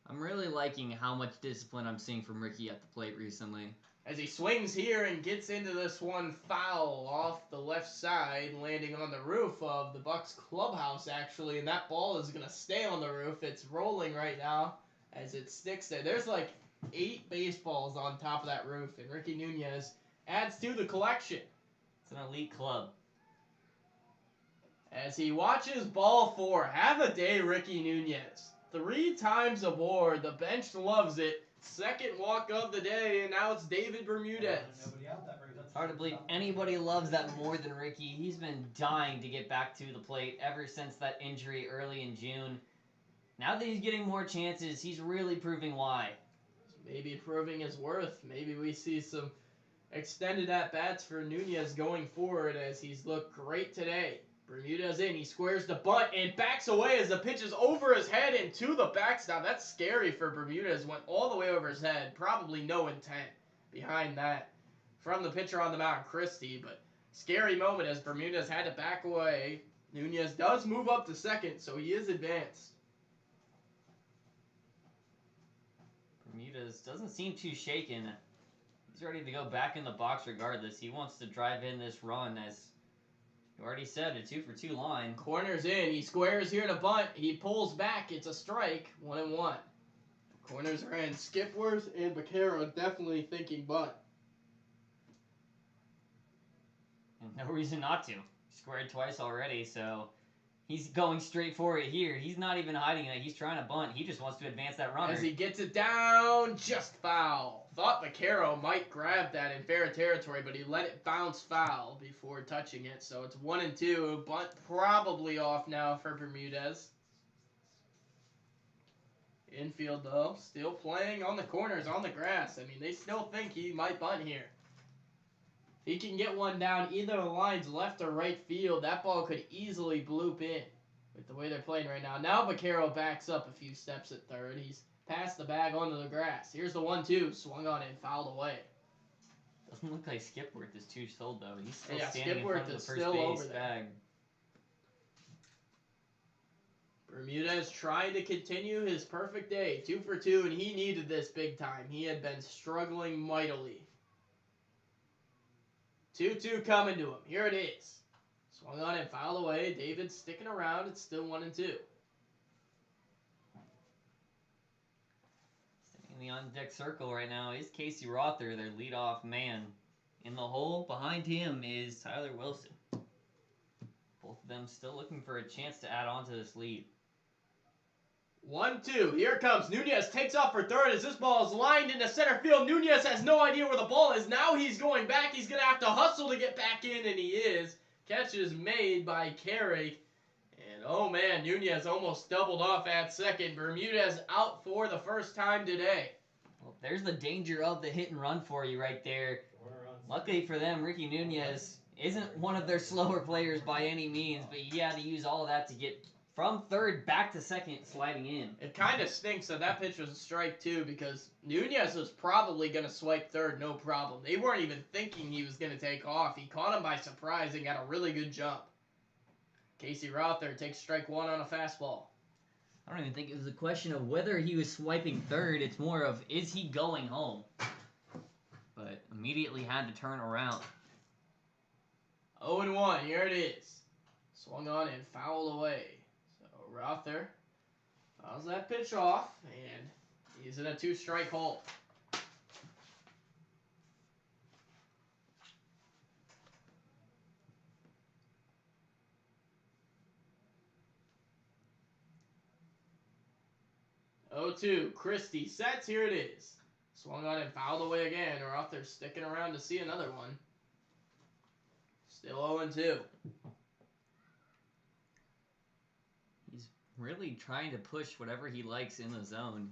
I'm really liking how much discipline I'm seeing from Ricky at the plate recently. As he swings here and gets into this one foul off the left side, landing on the roof of the Bucs clubhouse, actually, and that ball is going to stay on the roof. It's rolling right now as it sticks there. There's like 8 baseballs on top of that roof, and Ricky Nunez adds to the collection. It's an elite club. As he watches ball 4, have a day, Ricky Nunez. 3 times aboard. The bench loves it. Second walk of the day, and now it's David Bermudez. Hard to believe anybody loves that more than Ricky. He's been dying to get back to the plate ever since that injury early in June. Now that he's getting more chances, he's really proving why. Maybe proving his worth. Maybe we see some extended at-bats for Nunez going forward, as he's looked great today. Bermudez in, he squares the butt and backs away as the pitch is over his head and to the backstop. That's scary for Bermudez. Went all the way over his head. Probably no intent behind that from the pitcher on the mound, Christie. But scary moment as Bermudez had to back away. Nunez does move up to second, so he is advanced. Bermudez doesn't seem too shaken. He's ready to go back in the box regardless. He wants to drive in this run, as you already said, a 2 for 2 line. Corners in. He squares here to bunt. He pulls back. It's a strike. 1-1. Corners are in. Skipworth and Vaquero definitely thinking bunt. No reason not to. Squared twice already, so he's going straight for it here. He's not even hiding it. He's trying to bunt. He just wants to advance that runner. As he gets it down, just foul. Thought Vaquero might grab that in fair territory, but he let it bounce foul before touching it. So it's 1-2. Bunt probably off now for Bermudez. Infield, though, still playing on the corners, on the grass. I mean, they still think he might bunt here. He can get one down either the lines, left or right field. That ball could easily bloop in with the way they're playing right now. Now Vaquero backs up a few steps at third. He's passed the bag onto the grass. Here's the 1-2. Swung on and fouled away. Doesn't look like Skipworth is too sold, though. He's still standing Skipworth in front of is the first still base over there. bag. Bermudez trying to continue his perfect day. 2 for 2, and he needed this big time. He had been struggling mightily. 2-2 coming to him. Here it is. Swung on and fouled away. David sticking around. It's still 1-2. Standing in the on-deck circle right now is Casey Rother, their leadoff man. In the hole behind him is Tyler Wilson. Both of them still looking for a chance to add on to this lead. 1-2. Here it comes. Nunez takes off for third as this ball is lined into center field. Nunez has no idea where the ball is. Now he's going back. He's going to have to hustle to get back in, and he is. Catch is made by Carey. And, oh, man, Nunez almost doubled off at second. Bermudez out for the first time today. Well, there's the danger of the hit and run for you right there. Luckily for them, Ricky Nunez isn't one of their slower players by any means, but he had to use all of that to get from third back to second, sliding in. It kind of stinks that pitch was a strike, too, because Nunez was probably going to swipe third, no problem. They weren't even thinking he was going to take off. He caught him by surprise and got a really good jump. Casey Rother takes strike one on a fastball. I don't even think it was a question of whether he was swiping third. It's more of, is he going home? But immediately had to turn around. 0-1, here it is. Swung on and fouled away. Rother fouls that pitch off, and he's in a 2-strike hole. Oh, 2. Christie sets. Here it is. Swung on and fouled away again. Rother sticking around to see another one. Still 0-2. Really trying to push whatever he likes in the zone.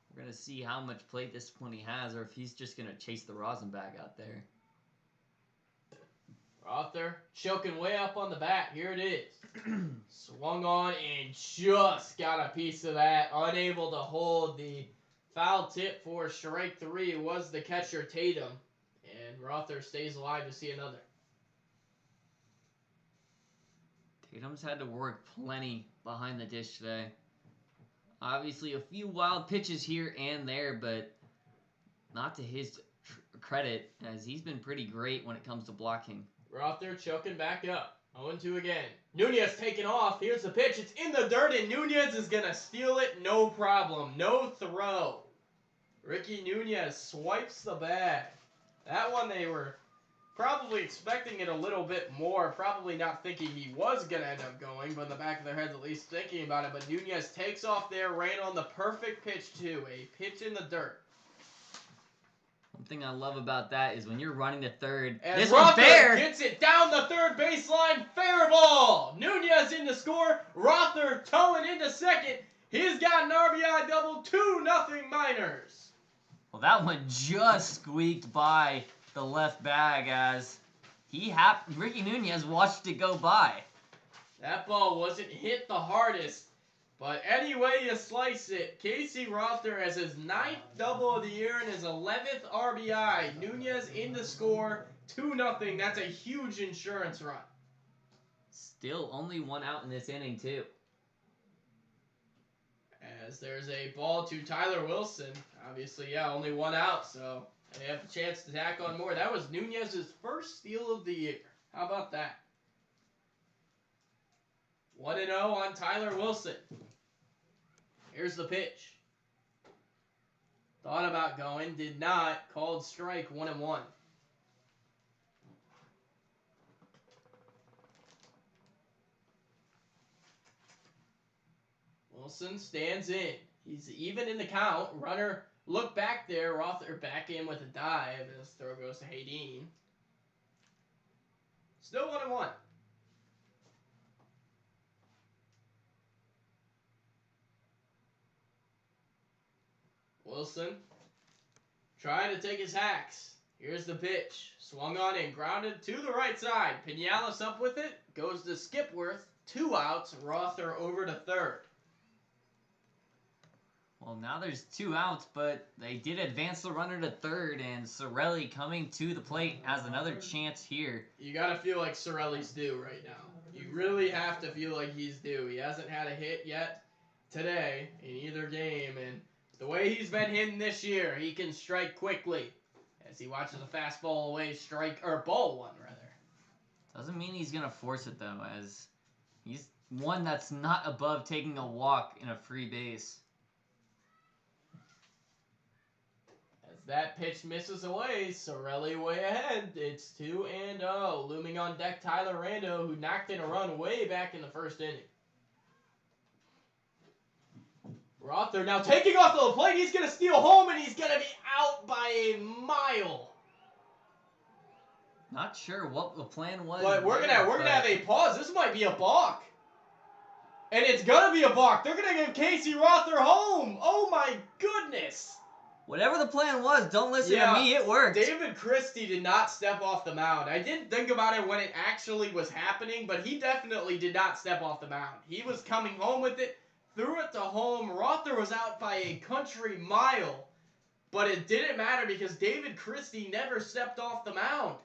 We're going to see how much plate discipline he has, or if he's just going to chase the rosin bag out there. Rother choking way up on the bat. Here it is. Swung on and just got a piece of that. Unable to hold the foul tip for strike 3 was the catcher Tatum. And Rother stays alive to see another. Tatum's had to work plenty behind the dish today. Obviously, a few wild pitches here and there, but not to his credit, as he's been pretty great when it comes to blocking. Rother choking back up. 0-2 again. Nunez taking off. Here's the pitch. It's in the dirt, and Nunez is going to steal it. No problem. No throw. Ricky Nunez swipes the bag. That one they were probably expecting it a little bit more, probably not thinking he was going to end up going, but in the back of their heads at least thinking about it. But Nunez takes off there, ran on the perfect pitch too, a pitch in the dirt. One thing I love about that is when you're running to third, And this one's fair! Gets it down the third baseline, fair ball! Nunez in to score, Rother towing into second. He's got an RBI double, 2-0 Miners. Well, that one just squeaked by the left bag as Ricky Nunez watched it go by. That ball wasn't hit the hardest, but anyway you slice it, Casey Rother has his 9th double of the year and his 11th RBI. Nunez in to score, 2-0. That's a huge insurance run. Still only one out in this inning, too. As there's a ball to Tyler Wilson. Obviously, yeah, only one out, so they have a chance to tack on more. That was Nunez's first steal of the year. How about that? 1-0 on Tyler Wilson. Here's the pitch. Thought about going, did not. Called strike, 1-1. Wilson stands in. He's even in the count. Runner look back there. Rother back in with a dive as throw goes to Hayden. Still 1-1. Wilson trying to take his hacks. Here's the pitch. Swung on and grounded to the right side. Pinales up with it. Goes to Skipworth. 2 outs. Rother over to third. Well, now there's 2 outs, but they did advance the runner to third, and Sorelli coming to the plate has another chance here. You got to feel like Sorelli's due right now. You really have to feel like he's due. He hasn't had a hit yet today in either game, and the way he's been hitting this year, he can strike quickly. As he watches a fastball away, ball one, rather. Doesn't mean he's going to force it, though, as he's one that's not above taking a walk in a free base. As that pitch misses away, Sorelli way ahead. It's 2-0. Looming on deck, Tyler Rando, who knocked in a run way back in the first inning. Rother now taking off the plate. He's going to steal home, and he's going to be out by a mile. Not sure what the plan was. But we're gonna have a pause. This might be a balk. And it's going to be a balk. They're going to give Casey Rother home. Oh, my goodness. Whatever the plan was, don't listen to me. It worked. David Christie did not step off the mound. I didn't think about it when it actually was happening, but he definitely did not step off the mound. He was coming home with it. Threw it to home. Rother was out by a country mile. But it didn't matter because David Christie never stepped off the mound.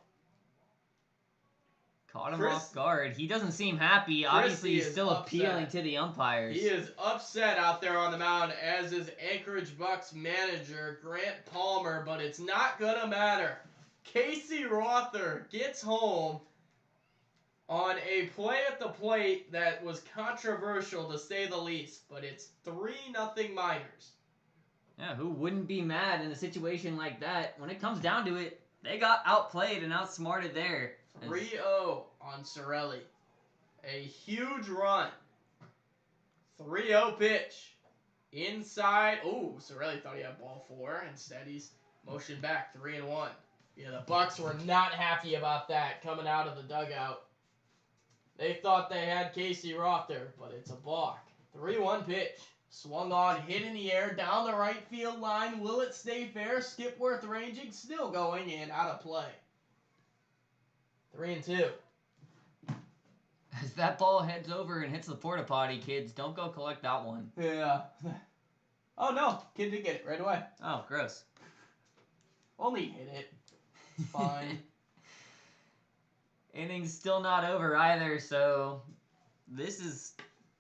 Caught him off guard. He doesn't seem happy. Obviously, he's still appealing to the umpires. He is upset out there on the mound, as is Anchorage Bucs manager Grant Palmer, but it's not going to matter. Casey Rother gets home on a play at the plate that was controversial, to say the least, but it's 3-0 Miners. Yeah, who wouldn't be mad in a situation like that? When it comes down to it, they got outplayed and outsmarted there. 3-0 on Sorelli. A huge run. 3-0 pitch. Inside. Oh, Sorelli thought he had ball 4. Instead, he's motioned back. 3-1. Yeah, the Bucs were not happy about that coming out of the dugout. They thought they had Casey Rother, but it's a balk. 3-1 pitch. Swung on, hit in the air, down the right field line. Will it stay fair? Skipworth ranging, still going, and out of play. 3-2. As that ball heads over and hits the porta potty, kids, don't go collect that one. Yeah. Oh, no. Kid did get it right away. Oh, gross. Only hit it. It's fine. Inning's still not over either, so this has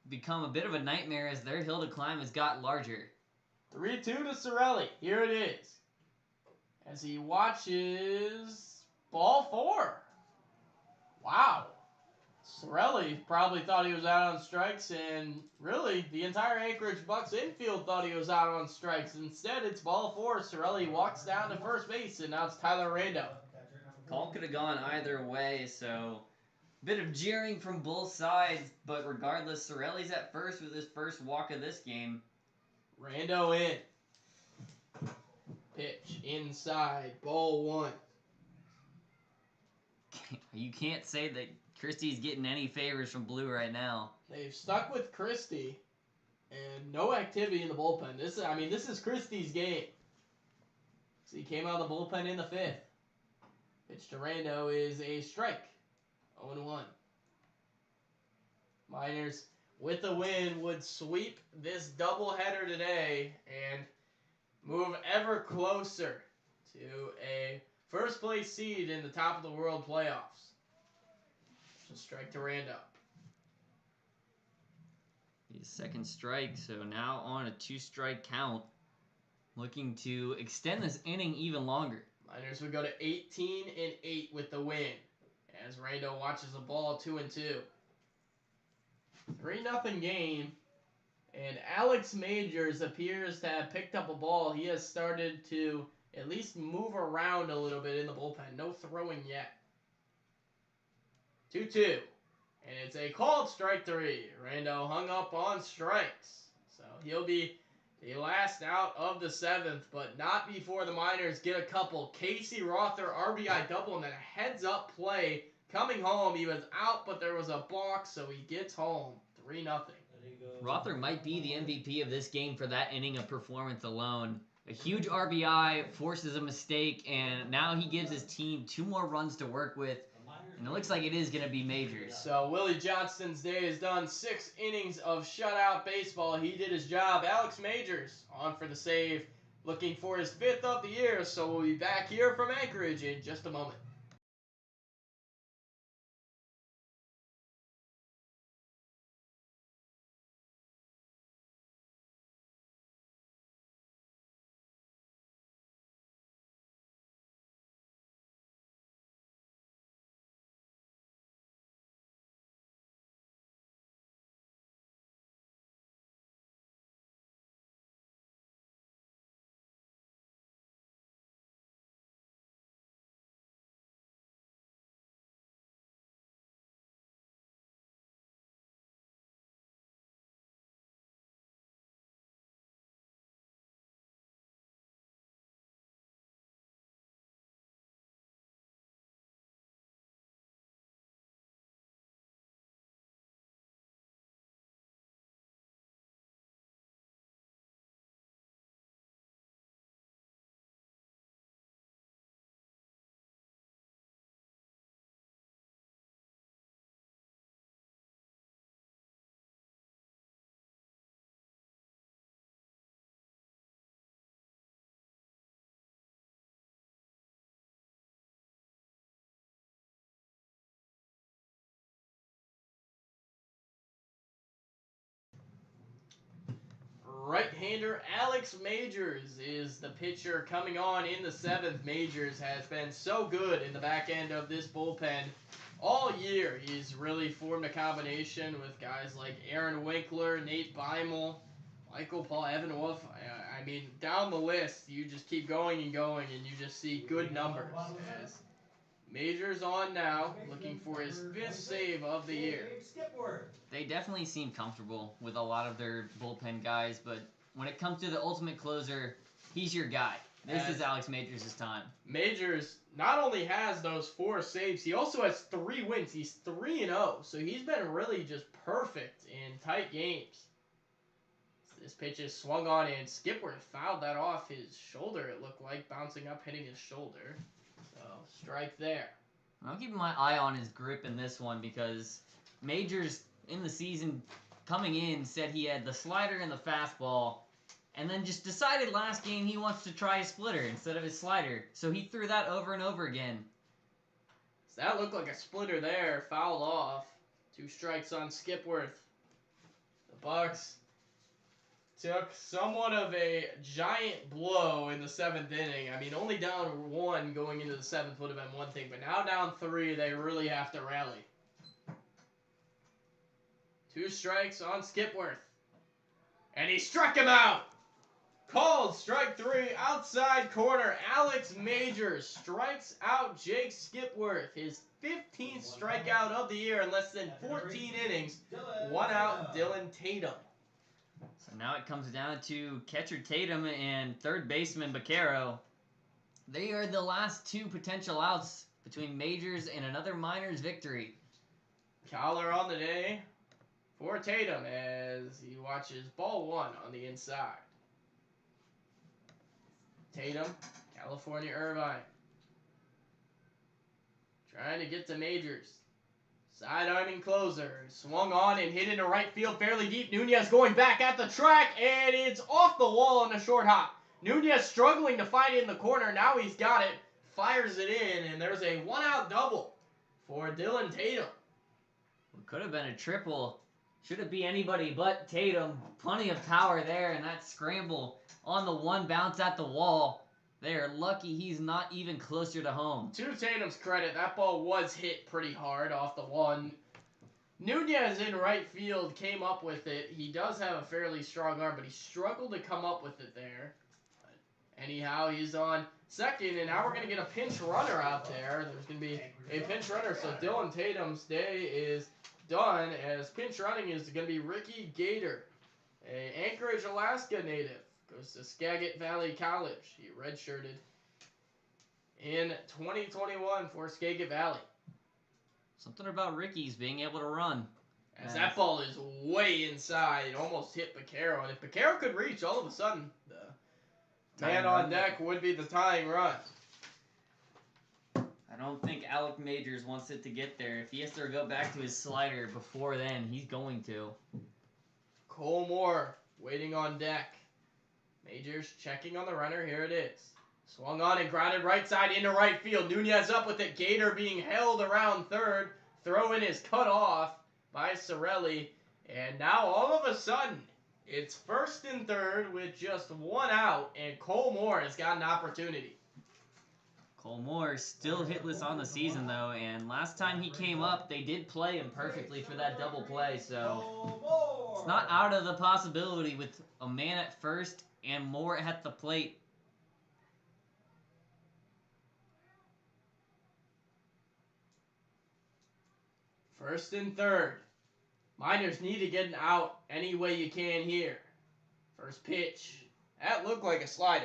become a bit of a nightmare as their hill to climb has got larger. 3-2 to Sorelli. Here it is. As he watches ball 4. Wow. Sorelli probably thought he was out on strikes, and really, the entire Anchorage Bucs infield thought he was out on strikes. Instead, it's ball 4. Sorelli walks down to first base, and now it's Tyler Rando. Call could have gone either way, so a bit of jeering from both sides, but regardless, Sorelli's at first with his first walk of this game. Rando in. Pitch inside, ball 1. You can't say that Christie's getting any favors from Blue right now. They've stuck with Christie, and no activity in the bullpen. This is Christie's game. So he came out of the bullpen in the 5th. Pitch to Rando is a strike. 0-1. Miners, with the win, would sweep this doubleheader today and move ever closer to a first place seed in the top of the world playoffs. Just strike to Rando. His second strike, so now on a 2-strike count. Looking to extend this inning even longer. Miners would go to 18-8 with the win, as Rando watches the ball 2-2. 3-0 game, and Alex Majors appears to have picked up a ball. He has started to at least move around a little bit in the bullpen. No throwing yet. 2-2, and it's a called strike 3. Rando hung up on strikes, So he'll be the last out of the 7th, but not before the Miners get a couple. Casey Rother RBI double and then a heads-up play coming home. He was out, but there was a balk, so he gets home 3-0. Rother might be the MVP of this game for that inning of performance alone. A huge RBI forces a mistake, and now he gives his team 2 more runs to work with, and it looks like it is going to be Majors. So Willie Johnston's day is done. 6 innings of shutout baseball. He did his job. Alex Majors on for the save, looking for his 5th of the year. So we'll be back here from Anchorage in just a moment. Right-hander Alex Majors is the pitcher coming on in the 7th. Majors has been so good in the back end of this bullpen all year. He's really formed a combination with guys like Aaron Winkler, Nate Beimel, Michael Paul, Evan Wolf. I mean, down the list, you just keep going and going, and you just see good numbers. As Majors on now, looking for his 5th save of the year. They definitely seem comfortable with a lot of their bullpen guys, but when it comes to the ultimate closer, he's your guy. This is Alex Majors' time. Majors not only has those 4 saves, he also has 3 wins. He's 3-0, so he's been really just perfect in tight games. This pitch is swung on, and Skipworth fouled that off his shoulder, it looked like, bouncing up, hitting his shoulder. So, strike there. I'm keeping my eye on his grip in this one because Majors in the season coming in said he had the slider and the fastball, and then just decided last game he wants to try a splitter instead of his slider. So he threw that over and over again. So that looked like a splitter there, fouled off. 2 strikes on Skipworth. The Bucs took somewhat of a giant blow in the 7th inning. I mean, only down 1 going into the 7th would have been one thing, but now down 3, they really have to rally. 2 strikes on Skipworth. And he struck him out. Called strike 3, outside corner. Alex Majors strikes out Jake Skipworth. His 15th strikeout of the year in less than 14 innings. 1 out, Dylan Tatum. So now it comes down to catcher Tatum and third baseman Baquero. They are the last 2 potential outs between Majors and another Miners victory. Collar on the day for Tatum as he watches ball 1 on the inside. Tatum, California Irvine. Trying to get to Majors. Side-arming closer. Swung on and hit into right field fairly deep. Nunez going back at the track, and it's off the wall in a short hop. Nunez struggling to find it in the corner. Now he's got it. Fires it in, and there's a 1-out double for Dylan Tatum. It could have been a triple. Should it be anybody but Tatum. Plenty of power there, and that scramble on the 1 bounce at the wall. They're lucky he's not even closer to home. To Tatum's credit, that ball was hit pretty hard off the one. Nunez in right field came up with it. He does have a fairly strong arm, but he struggled to come up with it there. But anyhow, he's on second, and now we're going to get a pinch runner out there. There's going to be a pinch runner, so Dylan Tatum's day is done as pinch running is going to be Ricky Gator. a Anchorage, Alaska native. Goes to Skagit Valley College. He redshirted in 2021 for Skagit Valley. Something about Ricky's being able to run. As that ball is way inside, it almost hit Vaquero. And if Vaquero could reach, all of a sudden, the man on deck would be the tying run. I don't think Alec Majors wants it to get there. If he has to go back to his slider before then, he's going to. Cole Moore waiting on deck. Majors checking on the runner. Here it is. Swung on and grounded right side into right field. Nunez up with it. Gator being held around third. Throw in is cut off by Sorelli. And now all of a sudden, it's first and third with just one out. And Cole Moore has got an opportunity. Cole Moore still hitless on the season, though. And last time he came up, they did play him perfectly for that double play. So it's not out of the possibility with a man at first and Moore at the plate. First and third. Miners need to get an out any way you can here. First pitch. That looked like a slider.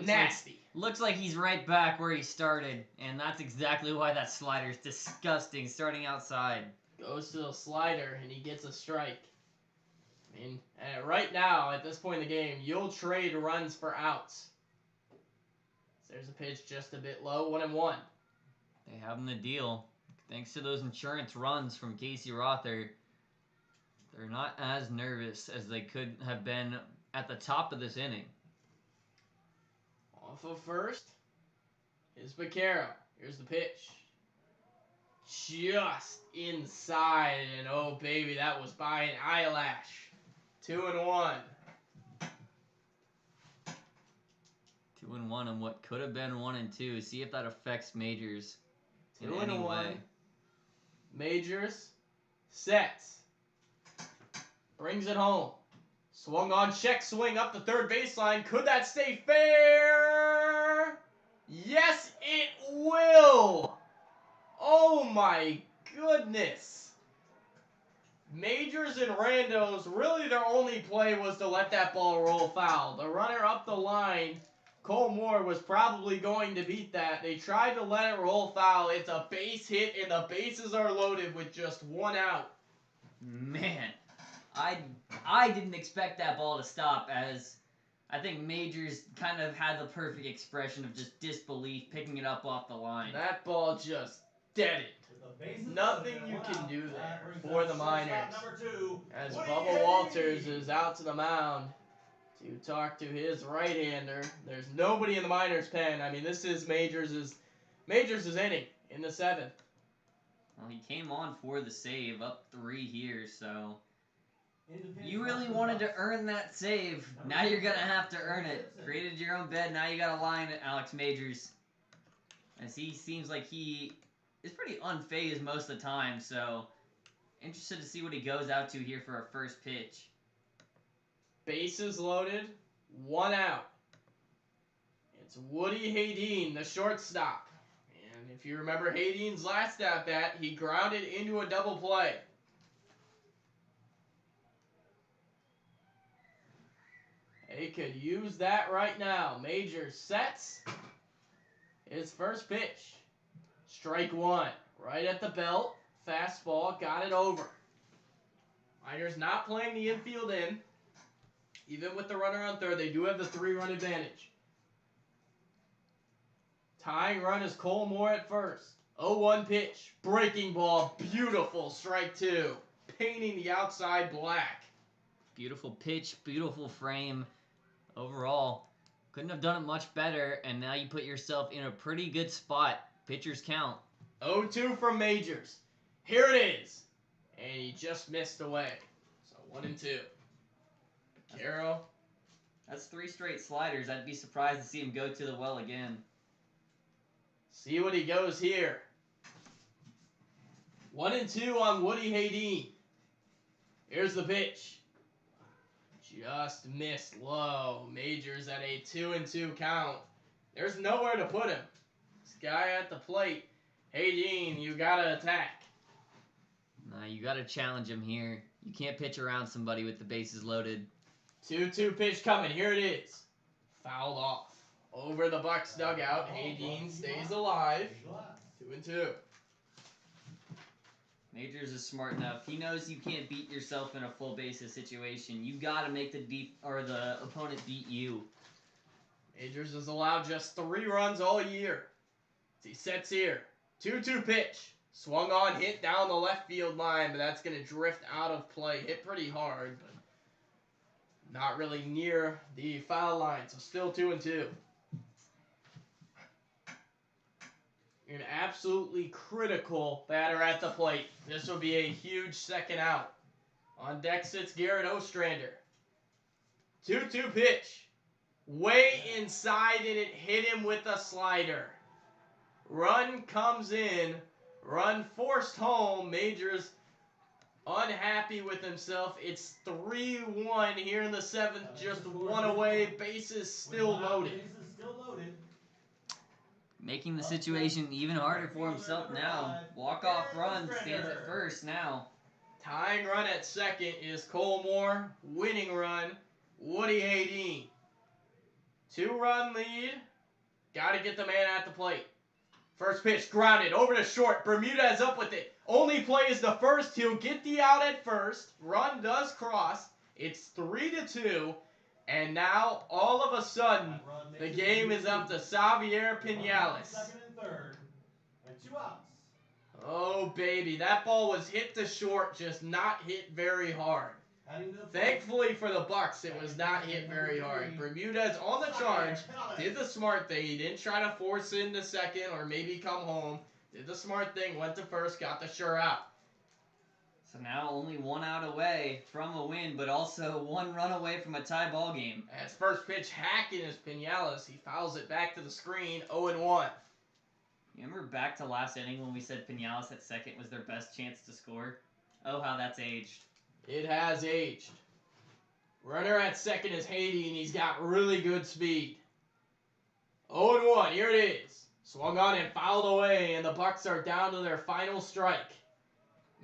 Nasty. Looks like he's right back where he started. And that's exactly why that slider is disgusting, starting outside. Goes to the slider, and he gets a strike. I mean, right now, at this point in the game, you'll trade runs for outs. There's a pitch just a bit low, 1-1. They have him the deal. Thanks to those insurance runs from Casey Rother, they're not as nervous as they could have been at the top of this inning. Off of first is Vaquero. Here's the pitch. Just inside, and oh baby, that was by an eyelash. 2-1. 2-1 on what could have been 1-2. See if that affects Majors in 2-1. any way. Majors sets. Brings it home. Swung on, check swing up the third baseline. Could that stay fair? Yes, it will. Oh my goodness. Majors and Randos, really their only play was to let that ball roll foul. The runner up the line, Cole Moore, was probably going to beat that. They tried to let it roll foul. It's a base hit, and the bases are loaded with just one out. Man, I didn't expect that ball to stop, as I think Majors kind of had the perfect expression of just disbelief picking it up off the line. That ball just deaded. Nothing you can do there for the Miners. As Bubba Walters is out to the mound to talk to his right-hander. There's nobody in the Miners' pen. I mean, this is Majors' inning in the 7th. Well, he came on for the save, up 3 here, so you really wanted to earn that save. Now you're going to have to earn it. Created your own bed, now you got to line it, Alex Majors. As he seems like he is pretty unfazed most of the time, so interested to see what he goes out to here for a first pitch. Bases loaded, 1 out. It's Woody Haydeen, the shortstop. And if you remember Haydeen's last at-bat, he grounded into a double play. They could use that right now. Majors sets his first pitch. Strike 1. Right at the belt. Fastball. Got it over. Miners not playing the infield in. Even with the runner on third, they do have the 3-run advantage. Tying run is Cole Moore at first. 0-1 pitch. Breaking ball. Beautiful. Strike 2. Painting the outside black. Beautiful pitch. Beautiful frame. Overall, couldn't have done it much better, and now you put yourself in a pretty good spot. Pitchers count. 0-2 from Majors. Here it is. And he just missed away. So 1-2. Vaquero. That's 3 straight sliders. I'd be surprised to see him go to the well again. See what he goes here. 1-2 on Woody Haydeen. Here's the pitch. Just missed low. Majors at a 2-2 count. There's nowhere to put him. This guy at the plate. Haydeen, you gotta attack. Nah, you gotta challenge him here. You can't pitch around somebody with the bases loaded. 2-2 pitch coming. Here it is. Fouled off. Over the Bucs dugout. Hayden stays alive. 2-2. Majors is smart enough. He knows you can't beat yourself in a full bases situation. You gotta make the opponent beat you. Majors has allowed just 3 runs all year. He sets here. 2-2 pitch. Swung on, hit down the left field line, but that's going to drift out of play. Hit pretty hard, but not really near the foul line, so still 2-2. An absolutely critical batter at the plate. This will be a huge second out. On deck sits Gerard Ostrander. 2-2 pitch. Way inside, and it hit him with a slider. Run comes in. Run forced home. Majors unhappy with himself. It's 3-1 here in the 7th. Just 1 away. Bases still loaded. Making the situation even harder for himself now. Walk-off run stands at first now. Tying run at second is Cole Moore. Winning run, Woody Hayden. 2-run lead. Got to get the man at the plate. First pitch grounded over to short. Bermudez up with it. Only play is the first. He'll get the out at first. Run does cross. It's 3-2. And now, all of a sudden, the game is up to Xavier Pinales. Second and third, and 2 outs. Oh, baby. That ball was hit to short, just not hit very hard. Thankfully for the Bucs, it was not hit very hard. Bermudez on the charge, did the smart thing. He didn't try to force it into second or maybe come home. Did the smart thing, went to first, got the sure out. So now only 1 out away from a win, but also 1 run away from a tie ball game. As first pitch hacking is Pinales. He fouls it back to the screen, 0-1. You remember back to last inning when we said Pinales at second was their best chance to score? Oh, how that's aged. It has aged. Runner at second is Hayden. He's got really good speed. 0-1. Here it is. Swung on and fouled away, and the Bucs are down to their final strike.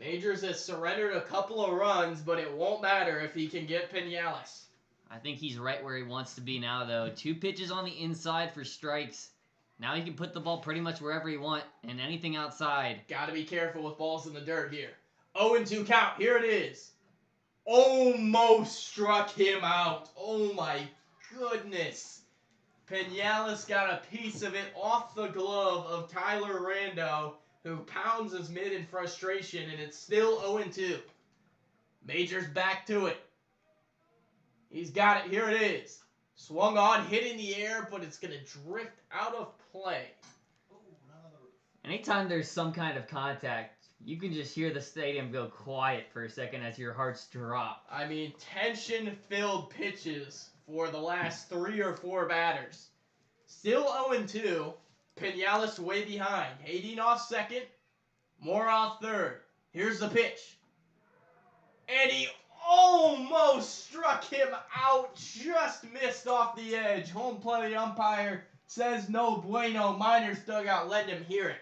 Majors has surrendered a couple of runs, but it won't matter if he can get Pinales. I think he's right where he wants to be now, though. 2 pitches on the inside for strikes. Now he can put the ball pretty much wherever he wants, and anything outside. Got to be careful with balls in the dirt here. 0-2 count. Here it is. Almost struck him out. Oh my goodness. Pinales got a piece of it off the glove of Tyler Rando, who pounds his mid in frustration, and it's still 0-2. Majors back to it. He's got it. Here it is. Swung on, hit in the air, but it's going to drift out of play. Anytime there's some kind of contact, you can just hear the stadium go quiet for a second as your hearts drop. I mean, tension-filled pitches for the last 3 or 4 batters. Still 0-2. Pinales way behind. Hayden off second. Moore off third. Here's the pitch. And he almost struck him out. Just missed off the edge. Home plate umpire says no bueno. Miners dugout letting him hear it.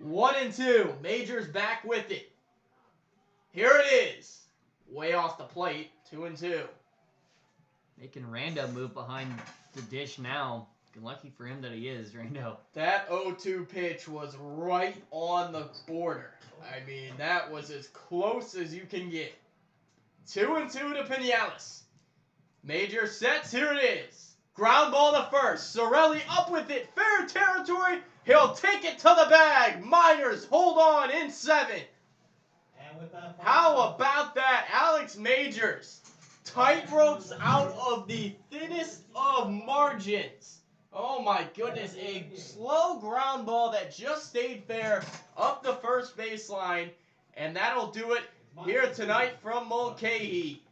1-2. Majors back with it. Here it is. Way off the plate. 2-2. Making Rando move behind the dish now. Lucky for him that he is, Rando. That 0-2 pitch was right on the border. I mean, that was as close as you can get. 2-2 to Pinales. Major sets. Here it is. Ground ball to first. Sorelli up with it. Fair territory. He'll take it to the bag. Miners hold on in 7. How about that? Alex Majors tightropes out of the thinnest of margins. Oh my goodness, a slow ground ball that just stayed fair up the first baseline, and that'll do it here tonight from Mulcahy.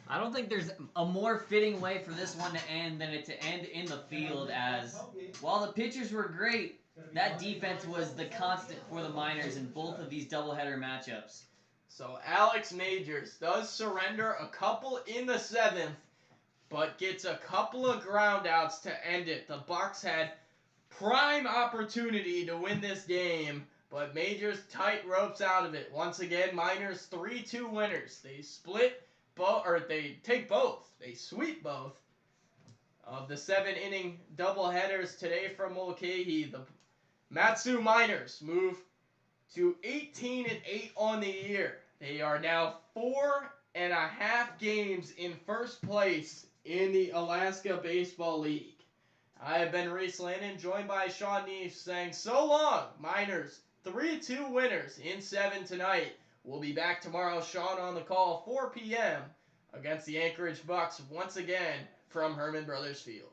I don't think there's a more fitting way for this one to end than it to end in the field, as while the pitchers were great, that defense was the constant for the Miners in both of these doubleheader matchups. So Alex Majors does surrender a couple in the 7th, but gets a couple of groundouts to end it. The Bucs had prime opportunity to win this game, but Majors tight ropes out of it. Once again, Miners 3-2 winners. They split both, or they take both. They sweep both of the 7-inning doubleheaders today from Mulcahy. The Mat-Su Miners move to 18-8 on the year. They are now 4.5 games in first place in the Alaska Baseball League. I have been Reese Landon, joined by Sean Neef, saying so long, Miners. 3-2 winners in 7 tonight. We'll be back tomorrow. Sean on the call, 4 p.m. against the Anchorage Bucs once again from Herman Brothers Field.